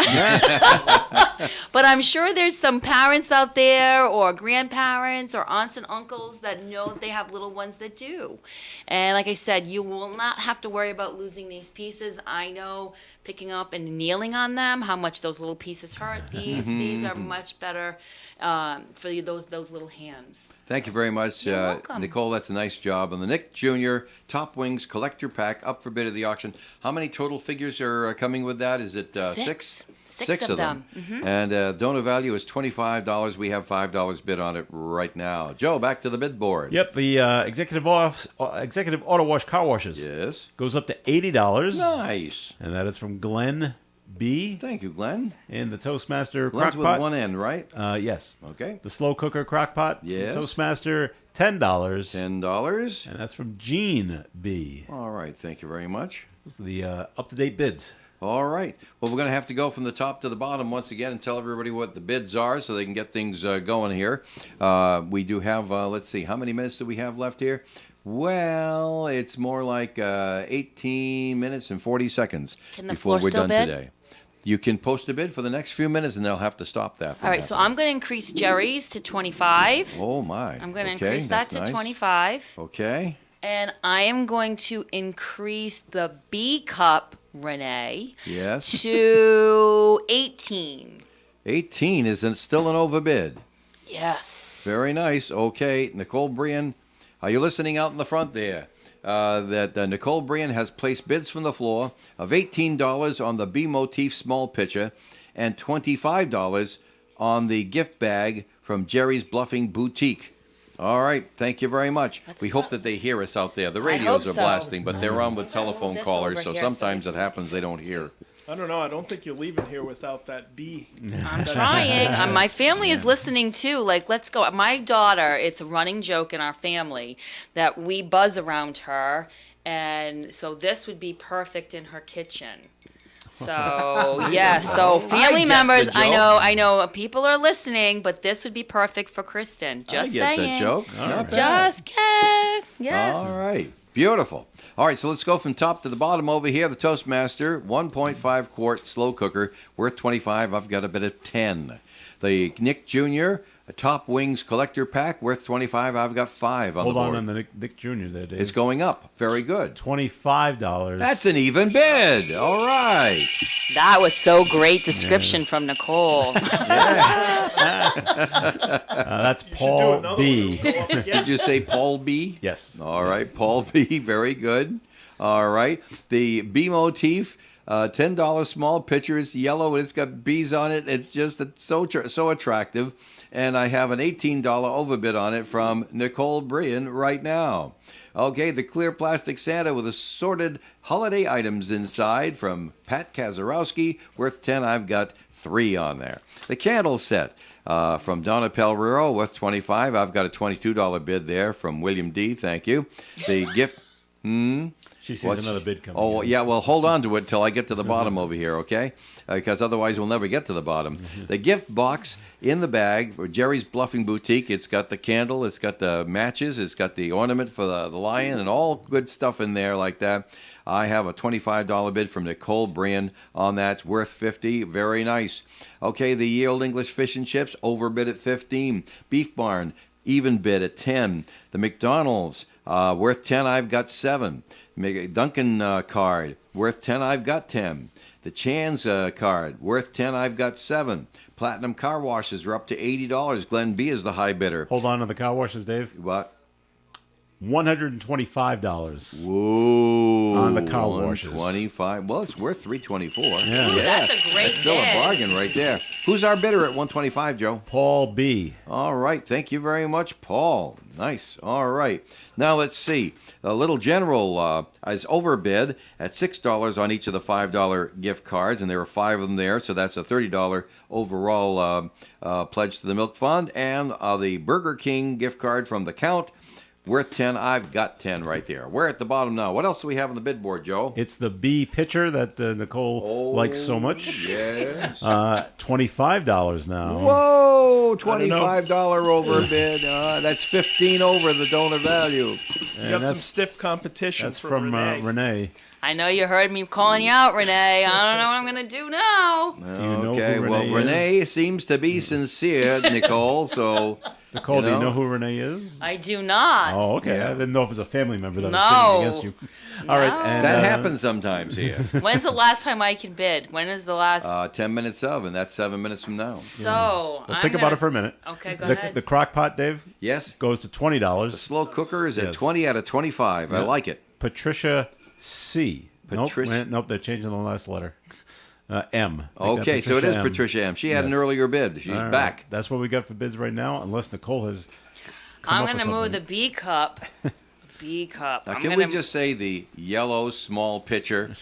But I'm sure there's some parents out there or grandparents or aunts and uncles that know that they have little ones that do. And like I said, you will not have to worry about losing these pieces. I know picking up and kneeling on them, how much those little pieces hurt. These are much better for those little hands. Thank you very much, You're welcome. Nicole. That's a nice job on the Nick Jr. Top Wings Collector Pack up for bid at the auction. How many total figures are coming with that? Is it 6? Six of them. And donor value is $25. We have $5 bid on it right now. Joe, back to the bid board. Yep, the executive auto wash car washes Yes. goes up to $80. Nice. And that is from Glenn B. Thank you, Glenn. And the Toastmaster Glenn's with Crockpot. one N, right? Yes. Okay. The slow cooker Crockpot. Yes. Toastmaster $10. $10. And that's from Gene B. All right. Thank you very much. Those are the up-to-date bids. All right. Well, we're going to have to go from the top to the bottom once again and tell everybody what the bids are so they can get things going here. We do have, let's see, how many minutes do we have left here? Well, it's more like 18 minutes and 40 seconds Can the before floor we're still done bid? today. You can post a bid for the next few minutes, and they'll have to stop that. All right, so I'm going to increase Jerry's to 25. Oh, my. I'm going to Okay, increase that that's to nice. 25. Okay. And I am going to increase the B cup, Renee, Yes. to 18. 18 is still an overbid. Yes. Very nice. Okay, Nicole Brian, are you listening out in the front there? That Nicole Brian has placed bids from the floor of $18 on the B Motif small pitcher and $25 on the gift bag from Jerry's Bluffing Boutique. All right, thank you very much. Let's we go. hope that they hear us out there. The hope radios are so. blasting, but they're on with telephone this callers, over so here so sometimes I it happens they don't hear. I don't know. I don't think you're leaving here without that B. I'm trying. My family is listening too. Like, let's go. My daughter, it's a running joke in our family that we buzz around her. And so this would be perfect in her kitchen. So, yeah. So family get members, the I know people are listening, but this would be perfect for Kristen. Just I get saying. the joke. Not bad. Just kidding. Yes. All right. Beautiful. All right, so let's go from top to the bottom over here. The Toastmaster, 1.5 quart slow cooker, worth $25. I've got a bid of $10. The Nick Jr. a Top Wings collector pack worth $25. I've got 5 on Hold the board. on the Nick Jr. there, Dave. It's going up. Very good. $25. That's an even bid. All right. That was so great description from Nicole. That's You should do Paul another B. one. It'll go up again. Did you say Paul B? Yes. All right, Paul B. Very good. All right. The B motif, $10 small pitcher. It's yellow and it's got bees on it. It's just so attractive. And I have an $18 overbid on it from Nicole Brian right now. Okay, the clear plastic Santa with assorted holiday items inside from Pat Kazarowski, worth 10. I've got 3 on there. The candle set from Donna Pelrero, worth 25. I've got a $22 bid there from William D. Thank you. The gift. She sees What's- another bid coming. Oh, in. yeah, well, hold on to it till I get to the bottom over here, okay? Because otherwise we'll never get to the bottom. The gift box in the bag for Jerry's Bluffing Boutique. It's got the candle, it's got the matches, it's got the ornament for the lion, and all good stuff in there like that. I have a $25 bid from Nicole Brian on that, worth $50. Very nice. Okay, the Ye Olde English Fish and Chips, overbid at $15. Beef Barn, even bid at $10. The McDonald's, worth $10. I've got $7. Duncan card, worth $10. I've got $10. The Chan's card, worth $10. I've got $7. Platinum car washes are up to $80. Glen B is the high bidder. Hold on to the car washes, Dave. What? $125. Whoa! On the car washes. 125. Well, it's worth $324. Yeah. That's a great That's still a bid. bargain right there. Who's our bidder at 125, Joe? Paul B. All right. Thank you very much, Paul. Nice. All right. Now let's see. A Little General is overbid at $6 on each of the $5 gift cards, and there are 5 of them there, so that's a $30 overall pledge to the Milk Fund. And the Burger King gift card from the Count, worth 10. I've got 10 right there. We're at the bottom now. What else do we have on the bid board, Joe? It's the B pitcher that Nicole likes so much. Yes. $25 now. Whoa! don't know. $25 overbid. That's 15 over the donor value. You got some that's- stiff competition That's from Renee. Renee. I know you heard me calling you out, Renee. I don't know what I'm going to do now. you know Okay, who well, Renee Renee seems to be sincere, Nicole, so... Nicole, do you know? know who Renee is? I do not. Oh, okay. Yeah. I didn't know if it was a family member that was No. sitting against you. All right. No. And, That happens sometimes here. When's the last time I can bid? When is the last? 10 minutes of, and that's 7 minutes from now. So, well, I'm think about gonna- it for a minute. Okay, go the, ahead. The crock pot, Dave, Yes? goes to The $20. slow cooker is at Yes. 20 out of 25. I Yeah. like it. Patricia C. Patricia- Nope, they're changing the last letter. M. Make that Okay, so it is M. Patricia M. She had an Yes. earlier bid. She's All right. back. That's what we got for bids right now, unless Nicole has. come I'm up going with to move the something. B cup. B cup. Now, I'm can gonna, we just say the yellow small pitcher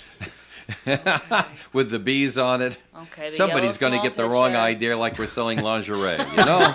with the bees on it? Okay, the Somebody's yellow going to small get the wrong pitcher. idea like we're selling lingerie, you know?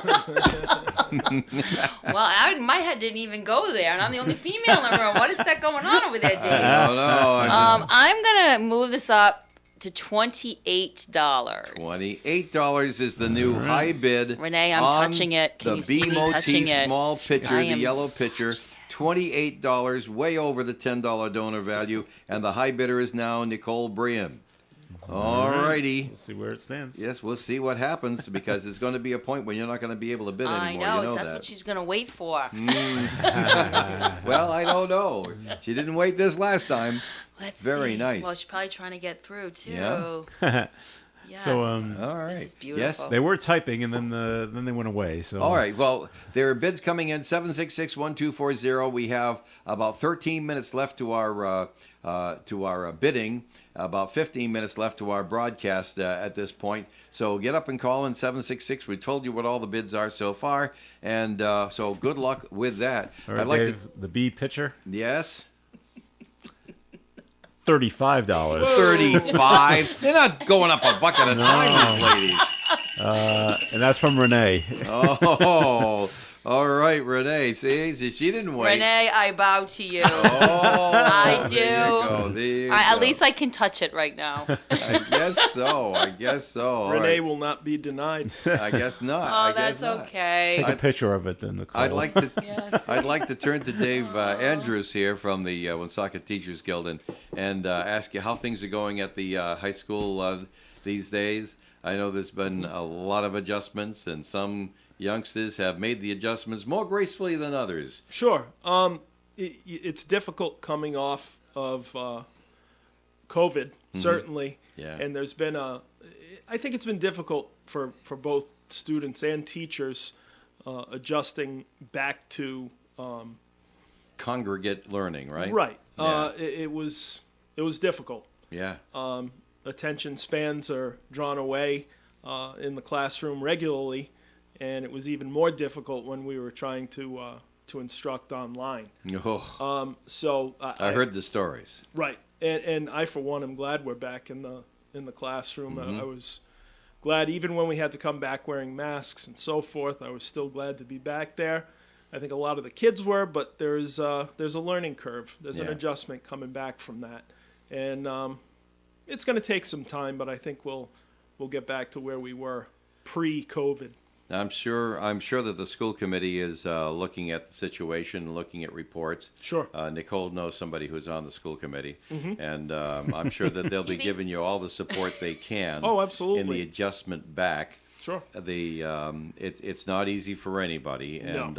Well, my head didn't even go there, and I'm the only female in the room. What is that going on over there, Dave? I don't know. I'm just- I'm going to move this up to $28. $28 is the new high bid. Renee, I'm on touching it. Can the you see B me motif touching it? small pitcher, I the am yellow pitcher. $28, way over the $10 donor value, and the high bidder is now Nicole Brian. All righty. We'll see where it stands. Yes, we'll see what happens because there's going to be a point when you're not going to be able to bid I anymore. know, You know that's that. what she's going to wait for. Well, I don't know. She didn't wait this last time. Let's Very see. nice. Well, she's probably trying to get through, too. Yeah? Yes. So, All right. This is beautiful. Yes. They were typing, and then they went away. So All right. Well, there are bids coming in 766-1240. We have about 13 minutes left to our bidding. About 15 minutes left to our broadcast at this point. So get up and call in 766. We told you what all the bids are so far, and so good luck with that. All right, I'd like Dave, the B pitcher, Yes. $35. 35. They're not going up a bucket of time, ladies. And that's from Renee. Oh, all right, Renee. See, she didn't wait. Renee, I bow to you. Oh, I do. There you go. There you At go. least I can touch it right now. I guess so. I guess so. All Renee right. will not be denied. I guess not. Oh, I guess that's not. okay. Take a picture of it, then, Nicole. I'd like to. Yes. I'd like to turn to Dave Andrews here from the Woonsocket Teachers Guild and ask you how things are going at the high school these days. I know there's been a lot of adjustments and some youngsters have made the adjustments more gracefully than others. Sure. It's difficult coming off of COVID, certainly. Yeah. And there's been I think it's been difficult for both students and teachers adjusting back to Congregate learning, right? right. Yeah. It was difficult. Yeah. Attention spans are drawn away in the classroom regularly, and it was even more difficult when we were trying to instruct online. Oh, So I heard the stories. right, and I for one am glad we're back in the classroom. I was glad even when we had to come back wearing masks and so forth. I was still glad to be back there. I think a lot of the kids were, but there's a learning curve. There's an Yeah. adjustment coming back from that, and it's going to take some time. But I think we'll get back to where we were pre-COVID. I'm sure that the school committee is looking at the situation, looking at reports. Sure. Nicole knows somebody who's on the school committee, and I'm sure that they'll be giving you all the support they can. Oh, In absolutely. the adjustment back. Sure. It's not easy for anybody, and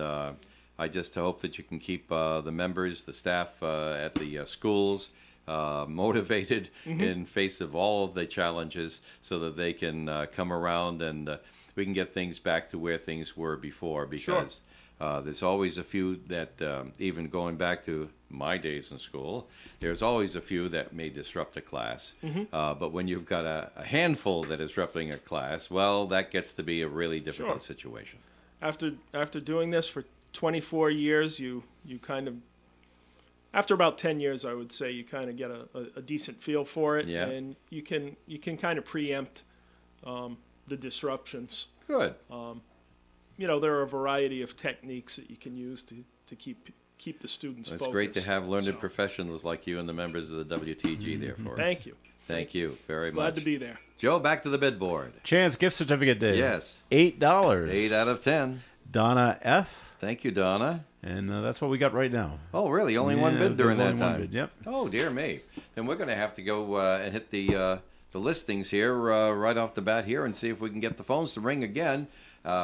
I just hope that you can keep the members, the staff at the schools motivated in face of all of the challenges, so that they can come around and we can get things back to where things were before. Because there's always a few that, even going back to my days in school, there's always a few that may disrupt a class. But when you've got a handful that is disrupting a class, well, that gets to be a really difficult situation. After doing this for 24 years, you kind of, after about 10 years, I would say, you kind of get a decent feel for it, Yeah. and you can kind of preempt the disruptions. Good. There are a variety of techniques that you can use to keep the students It's focused. great to have learned So, professionals like you and the members of the WTG there for us. Thank you. Thank you very Glad much. to be there. Joe, back to the bid board. Chance gift certificate day. Yes. $8. 8 out of 10. Donna F. Thank you, Donna. And that's what we got right now. Oh, really? Only one Yeah, bid during there's that only one time? bid, yep. Oh, dear me. Then we're going to have to go and hit the listings here right off the bat here and see if we can get the phones to ring again.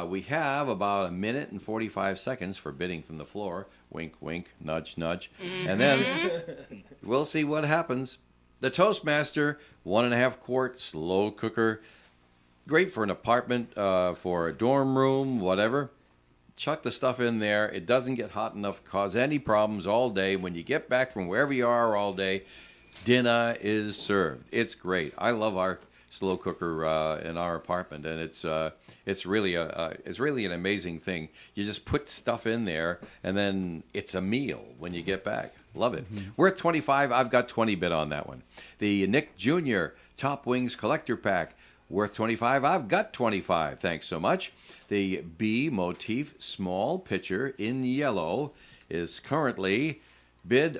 We have about 1 minute and 45 seconds for bidding from the floor. Wink, wink, nudge, nudge. And then we'll see what happens. The Toastmaster 1.5 quart slow cooker. Great for an apartment, for a dorm room, whatever. Chuck the stuff in there. It doesn't get hot enough to cause any problems all day. When you get back from wherever you are all day, dinner is served. It's great. I love our slow cooker in our apartment, and it's really an amazing thing. You just put stuff in there, and then it's a meal when you get back. Love it. Worth $25. I've got 20 bid on that one. The Nick Jr. Top Wings Collector Pack. Worth $25. I've got 25. Thanks so much. The B Motif Small Pitcher in yellow is currently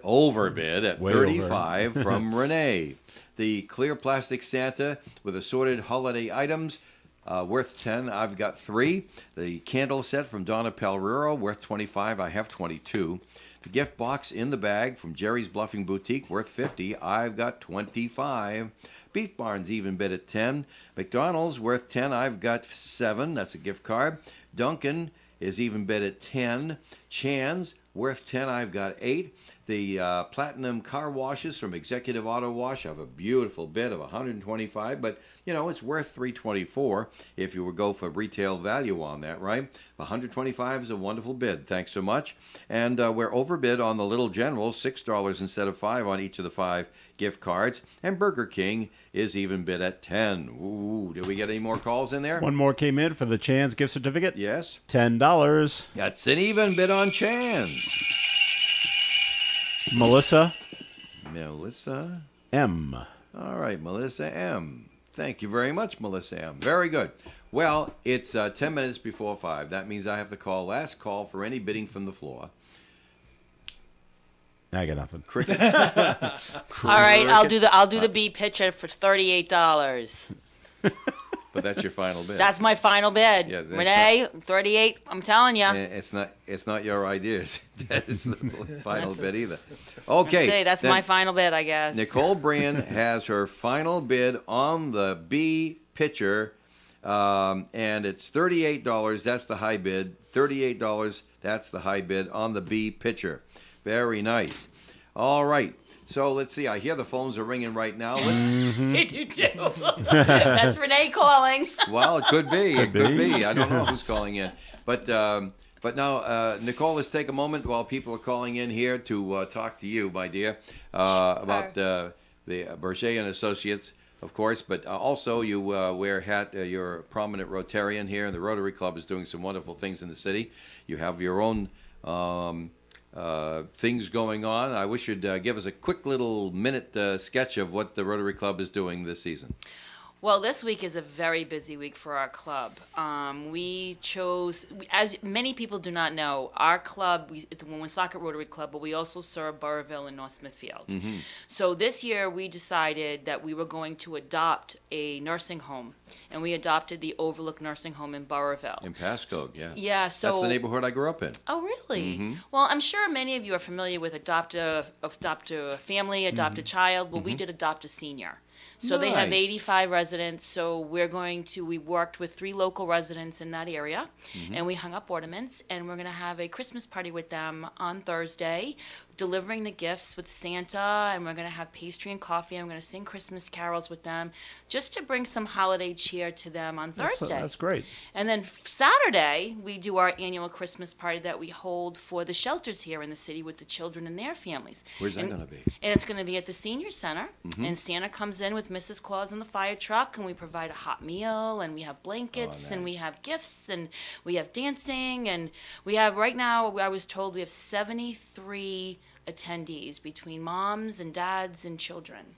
overbid at Way $35 from Renee. The clear plastic Santa with assorted holiday items, worth $10. I've got 3. The candle set from Donna Pelrero, worth $25. I have 22. The gift box in the bag from Jerry's Bluffing Boutique, worth $50. I've got 25. Beef Barn's even bid at 10. McDonald's worth 10. I've got 7. That's a gift card. Duncan is even bid at 10. Chan's worth 10. I've got 8. The platinum car washes from Executive Auto Wash have a beautiful bid of 125, but it's worth 324 if you would go for retail value on that, right? 125 is a wonderful bid. Thanks so much. And we're overbid on the Little General, $6 instead of $5 on each of the 5 gift cards. And Burger King is even bid at 10. Ooh, did we get any more calls in there? One more came in for the Chance gift certificate. Yes. $10. That's an even bid on Chan's. Melissa M. All right, Melissa M. Thank you very much, Melissa M. Very good. Well, it's 10 minutes before 5. That means I have to call last call for any bidding from the floor. I got nothing. Crickets. All right, I'll do the B pitcher for $38. But that's your final bid. That's my final bid. Yeah, that's Renee, 38. I'm telling you. It's not your ideas. That is the final bid either. Okay. That's then my final bid, I guess. Nicole Brand has her final bid on the B pitcher And it's $38. That's the high bid. $38. That's the high bid on the B pitcher. Very nice. All right. So let's see. I hear the phones are ringing right now. They do too. That's Renee calling. Well, it could be. It could be. be. I don't know who's calling in. But now, Nicole, let's take a moment while people are calling in here to talk to you, my dear, about the Berger and Associates, of course. But also, you wear a hat. You're a prominent Rotarian here, and the Rotary Club is doing some wonderful things in the city. You have your own things going on. I wish you'd give us a quick little minute sketch of what the Rotary Club is doing this season. Well, this week is a very busy week for our club. We chose, as many people do not know, our club, the Woonsocket Rotary Club, but we also serve Burrville and North Smithfield. Mm-hmm. So this year we decided that we were going to adopt a nursing home, and we adopted the Overlook Nursing Home in Burrville. In Pasco, yeah. Yeah, so That's the neighborhood I grew up in. Oh, really? Mm-hmm. Well, I'm sure many of you are familiar with adopt a family, adopt a child. Well, we did adopt a senior. So they have Nice. 85 residents. So we worked with 3 local residents in that area, and we hung up ornaments, and we're going to have a Christmas party with them on Thursday, delivering the gifts with Santa, and we're going to have pastry and coffee. I'm going to sing Christmas carols with them, just to bring some holiday cheer to them on Thursday. That's great. And then Saturday, we do our annual Christmas party that we hold for the shelters here in the city with the children and their families. Where's that And- going to be? And it's going to be at the Senior Center. And Santa comes in with Mrs. Claus in the fire truck, and we provide a hot meal, and we have blankets, and we nice. have gifts, and we have dancing. And we have, right now, I was told we have 73 attendees between moms and dads and children.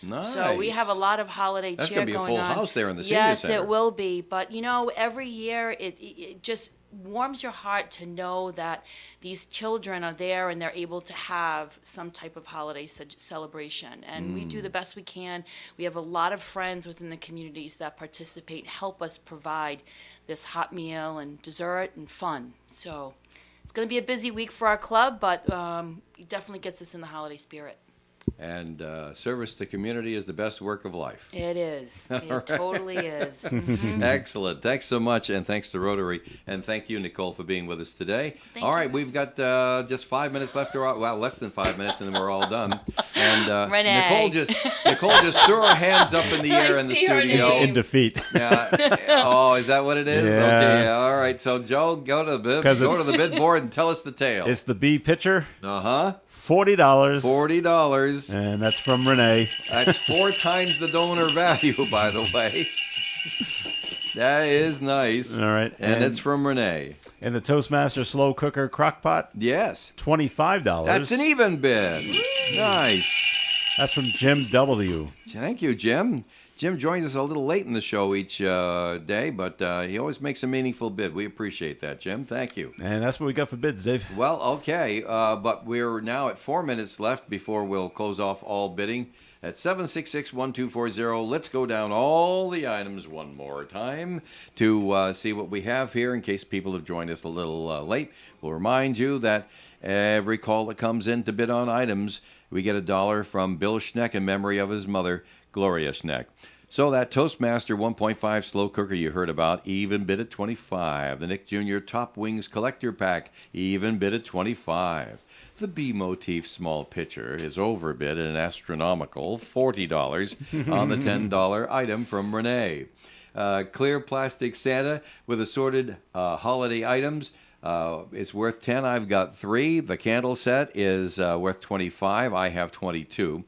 Nice. So we have a lot of holiday That's cheer gonna be a going full on. house there in the senior Yes, center. it will be. But every year it just warms your heart to know that these children are there and they're able to have some type of holiday celebration. And we do the best we can. We have a lot of friends within the communities that participate, help us provide this hot meal and dessert and fun. So it's going to be a busy week for our club, but it definitely gets us in the holiday spirit. And service to community is the best work of life. It is. It totally is. Mhm. Excellent. Thanks so much, and thanks to Rotary. And thank you, Nicole, for being with us today. Thank All you. right, we've got just 5 minutes left. Well, less than 5 minutes, and then we're all done. And Renee. Nicole just threw her hands up in the air in the see her studio. name. In defeat. Yeah. Oh, is that what it is? Yeah. Okay. All right. So, Joe, go to the bid board and tell us the tale. It's the B pitcher, $40. $40. And that's from Renee. That's 4 times the donor value, by the way. That is nice. All right. And it's from Renee. And the Toastmaster slow cooker crock pot, Yes. $25. That's an even bid. Nice. That's from Jim W. Thank you, Jim. Jim joins us a little late in the show each day, but he always makes a meaningful bid. We appreciate that, Jim. Thank you. And that's what we got for bids, Dave. Well, okay, but we're now at 4 minutes left before we'll close off all bidding. At 766-1240, let's go down all the items one more time to see what we have here in case people have joined us a little late. We'll remind you that every call that comes in to bid on items, we get $1 from Bill Schneck in memory of his mother, Gloria Schneck. So that Toastmaster 1.5 slow cooker you heard about, even bid at $25. The Nick Jr. Top Wings Collector Pack, even bid at $25. The B-Motif small pitcher is overbid at an astronomical $40 on the $10 item from Renee. Clear plastic Santa with assorted holiday items. It's worth $10. I've got 3. The candle set is worth $25. I have 22.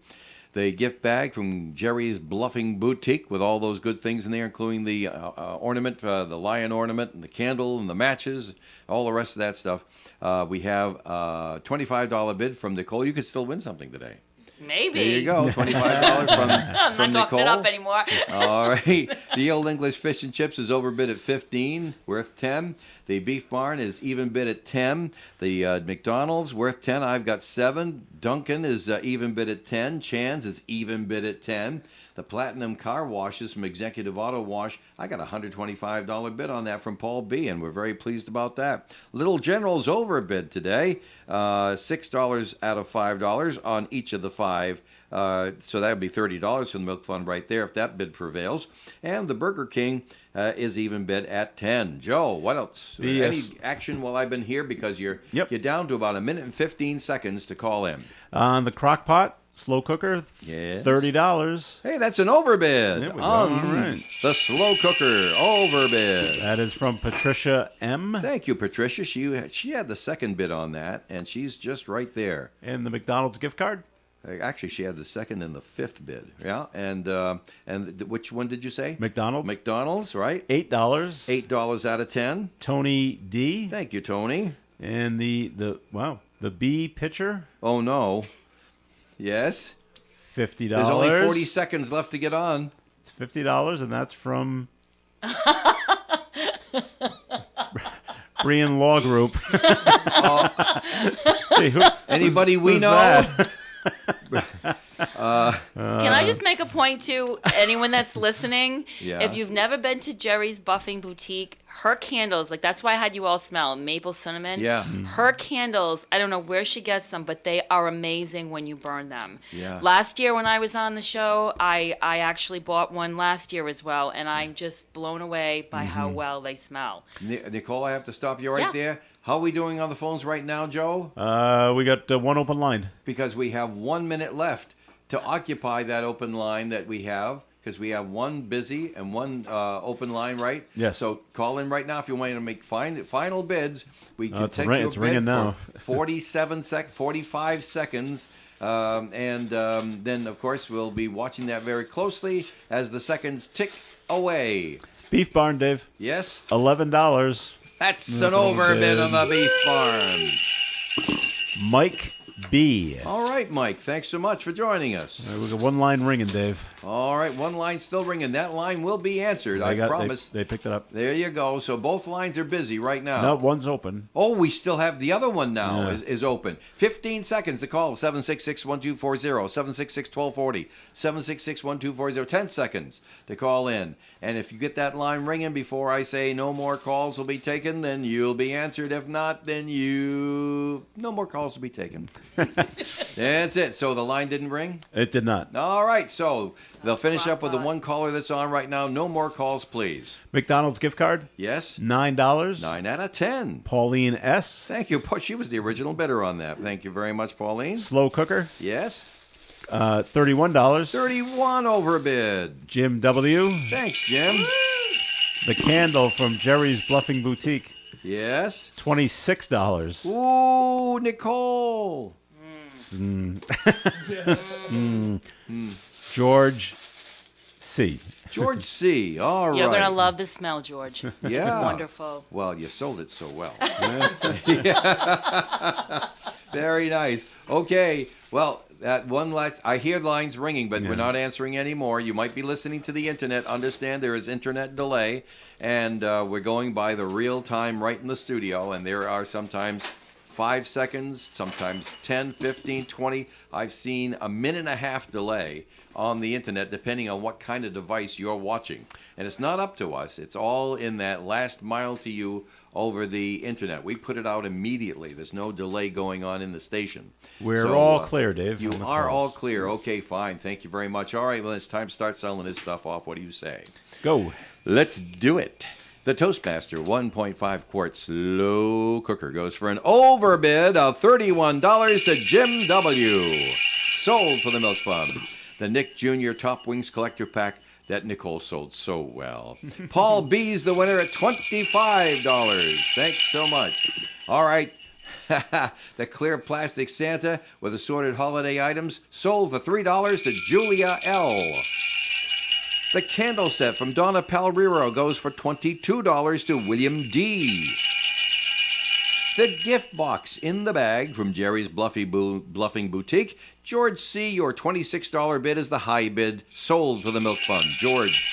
The gift bag from Jerry's Bluffing Boutique with all those good things in there, including the ornament, the lion ornament, and the candle, and the matches, all the rest of that stuff. We have a $25 bid from Nicole. You could still win something today. Maybe. There you go, $25 from I'm from not talking Nicole. it up anymore. All right. The Old English Fish and Chips is overbid at $15, worth $10. The Beef Barn is even bid at $10. The McDonald's worth $10. I've got 7. Duncan is even bid at $10. Chan's is even bid at $10. The Platinum Car Washes from Executive Auto Wash, I got a $125 bid on that from Paul B., and we're very pleased about that. Little General's overbid today, $6 out of $5 on each of the 5. So that would be $30 from the Milk Fund right there if that bid prevails. And the Burger King is even bid at 10. Joe, what else? Any action while I've been here? Because you're down to about a minute and 15 seconds to call in. On the crock pot, slow cooker, Yes. $30. Hey, that's an overbid. There we go. On All right. the slow cooker, overbid. That is from Patricia M. Thank you, Patricia. She had the second bid on that, and she's just right there. And the McDonald's gift card? Actually, she had the second and the 5th bid. Yeah, and which one did you say? McDonald's. McDonald's, right? $8. $8 out of 10. Tony D. Thank you, Tony. And the B pitcher, Oh no. Yes. $50. There's only 40 seconds left to get on. It's $50, and that's from Brian Law Group. See, Anybody we who's know? that? Can I just make a point to anyone that's listening? Yeah. If you've never been to Jerry's Buffing Boutique, her candles, like that's why I had you all smell maple cinnamon. Yeah. Her candles, I don't know where she gets them, but they are amazing when you burn them. Yeah. Last year when I was on the show, I actually bought one last year as well, and I'm just blown away by how well they smell. Nicole, I have to stop you right Yeah. there. How are we doing on the phones right now, Joe? We got one open line. Because we have 1 minute left to occupy that open line that we have. Because we have one busy and one open line, right? Yes. So call in right now if you want to make final bids. We can It's take ring- your it's bid ringing for now. 45 seconds. Then, of course, we'll be watching that very closely as the seconds tick away. Beef Barn, Dave, Yes? $11. That's an overbid on the beef farm. Mike B. All right, Mike. Thanks so much for joining us. We got one line ringing, Dave. All right, one line still ringing. That line will be answered. I promise. They picked it up. There you go. So both lines are busy right now. No, one's open. Oh, we still have the other one now Yeah. is open. 15 seconds to call. 766-1240, 766-1240, 766-1240. 10 seconds to call in. And if you get that line ringing before I say no more calls will be taken, then you'll be answered. If not, then no more calls will be taken. That's it. So the line didn't ring? It did not. All right. So they'll finish up with the one caller that's on right now. No more calls, please. McDonald's gift card, Yes? $9. 9 out of 10. Pauline S. Thank you. She was the original bidder on that. Thank you very much, Pauline. Slow cooker, Yes? $31. 31 overbid. Jim W. Thanks, Jim. The candle from Jerry's Bluffing Boutique, Yes? $26. Ooh, Nicole. George C. George C. All right. You're going to love the smell, George. It's Yeah. wonderful. Well, you sold it so well. Very nice. Okay. Well, that one last, I hear lines ringing, but we're not answering anymore. You might be listening to the internet. Understand there is internet delay, and we're going by the real time right in the studio, and there are sometimes 5 seconds, sometimes 10, 15, 20. I've seen a minute and a half delay on the internet, depending on what kind of device you're watching. And it's not up to us. It's all in that last mile to you over the internet. We put it out immediately. There's no delay going on in the station. We're So, all clear, Dave. You on the are all calls. clear. Okay, fine. Thank you very much. All right, well, it's time to start selling this stuff off. What do you say? Go. Let's do it. The Toastmaster 1.5 quart slow cooker goes for an overbid of $31 to Jim W. Sold for the Milk Fund. The Nick Jr. Top Wings Collector Pack that Nicole sold so well. Paul B's the winner at $25. Thanks so much. All right. The clear plastic Santa with assorted holiday items sold for $3 to Julia L. The candle set from Donna Palrero goes for $22 to William D. The gift box in the bag from Jerry's Bluffing Boutique. George C., your $26 bid is the high bid, sold for the Milk Fund. George.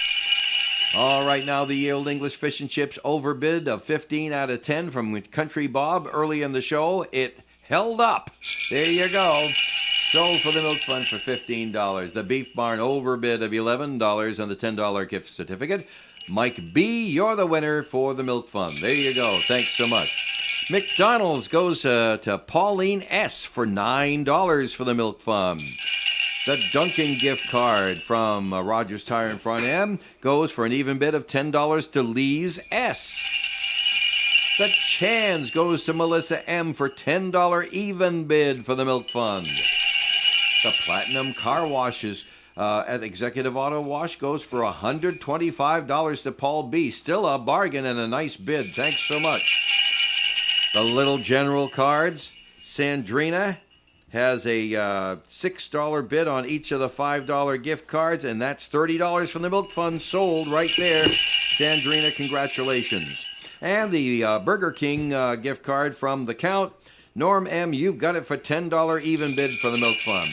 All right, now the Old English Fish and Chips overbid of 15 out of 10 from Country Bob early in the show. It held up. There you go. Sold for the Milk Fund for $15. The Beef Barn overbid of $11 on the $10 gift certificate. Mike B., you're the winner for the Milk Fund. There you go. Thanks so much. McDonald's goes to Pauline S. for $9 for the Milk Fund. The Dunkin' gift card from Rogers Tire and Front End goes for an even bid of $10 to Lee's S. The Chan's goes to Melissa M. for $10 even bid for the Milk Fund. The Platinum Car Washes at Executive Auto Wash goes for $125 to Paul B. Still a bargain and a nice bid. Thanks so much. The Little General Cards, Sandrina has a $6 bid on each of the $5 gift cards, and that's $30 from the Milk Fund sold right there. Sandrina, congratulations. And the Burger King gift card from The Count. Norm M., you've got it for $10 even bid for the Milk Fund.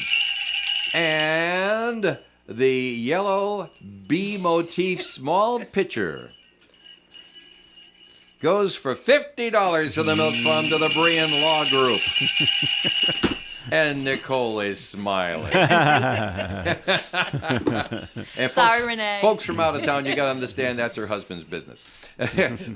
And the yellow bee motif small pitcher goes for $50 for the Milk Fund to the Brian Law Group. And Nicole is smiling. And Sorry, Renee. Folks from out of town, you got to understand that's her husband's business.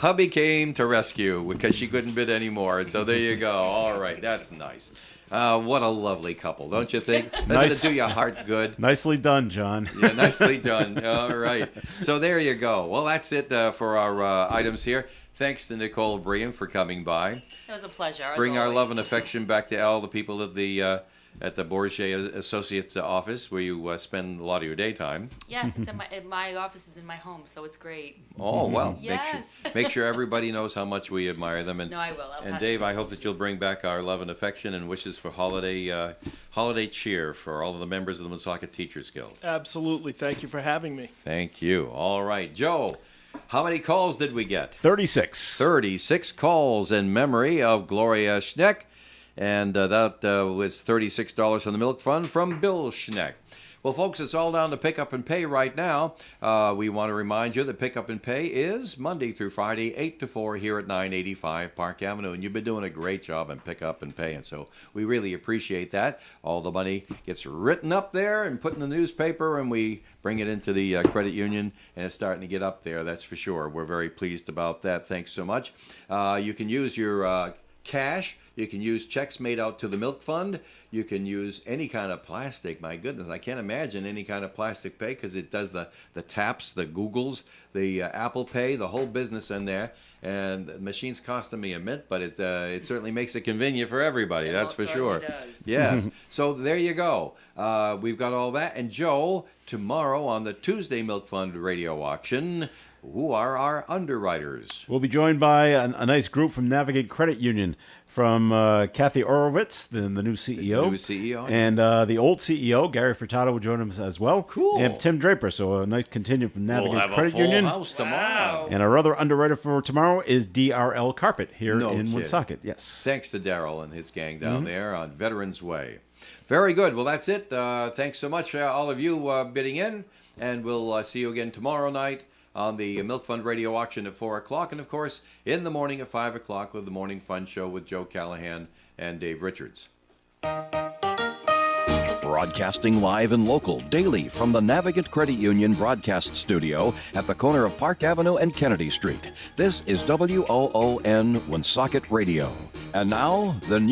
Hubby came to rescue because she couldn't bid anymore. So there you go. All right, that's nice. What a lovely couple, don't you think? Doesn't Nice. it do your heart good? Nicely done, John. Yeah, nicely done. All right. So there you go. Well, that's it for our items here. Thanks to Nicole Brian for coming by. It was a pleasure. as Bring our always. love and affection back to all the people at the Bourget Associates office, where you spend a lot of your daytime. Yes, it's my office is in my home, so it's great. Oh, well, Yes. make sure everybody knows how much we admire them. And, No, I will. I'll and pass Dave, it. I hope that you'll bring back our love and affection and wishes for holiday cheer for all of the members of the Woonsocket Teachers Guild. Absolutely. Thank you for having me. Thank you. All right, Joe, how many calls did we get? 36. 36 calls in memory of Gloria Schneck, and that was $36 from the Milk Fund from Bill Schneck. Well, folks, it's all down to Pick Up and Pay right now. We want to remind you that Pick Up and Pay is Monday through Friday, 8 to 4 here at 985 Park Avenue. And you've been doing a great job in Pick Up and Pay. And so we really appreciate that. All the money gets written up there and put in the newspaper, and we bring it into the credit union, and it's starting to get up there, that's for sure. We're very pleased about that. Thanks so much. You can use your cash. You can use checks made out to the Milk Fund. You can use any kind of plastic. My goodness, I can't imagine any kind of plastic pay because it does the taps, the Googles, the Apple Pay, the whole business in there. And the machine's costing me a mint, but it certainly makes it convenient for everybody. It That's for most sure. certainly does. Yes. So there you go. We've got all that. And Joe, tomorrow on the Tuesday Milk Fund radio auction, who are our underwriters? We'll be joined by a nice group from Navigate Credit Union, from Kathy Horowitz, the new CEO. The new CEO. And the old CEO, Gary Furtado, will join us as well. Cool. And Tim Draper, so a nice contingent from Navigate We'll have Credit a full Union. house tomorrow. And our other underwriter for tomorrow is DRL Carpet here No in kidding. Woonsocket. Yes. Thanks to Daryl and his gang down there on Veterans Way. Very good. Well, that's it. Thanks so much, all of you bidding in. And we'll see you again tomorrow night on the Milk Fund radio auction at 4 o'clock. And, of course, in the morning at 5 o'clock with the Morning Fun Show with Joe Callahan and Dave Richards. Broadcasting live and local daily from the Navigate Credit Union broadcast studio at the corner of Park Avenue and Kennedy Street. This is WOON Woonsocket Radio. And now, the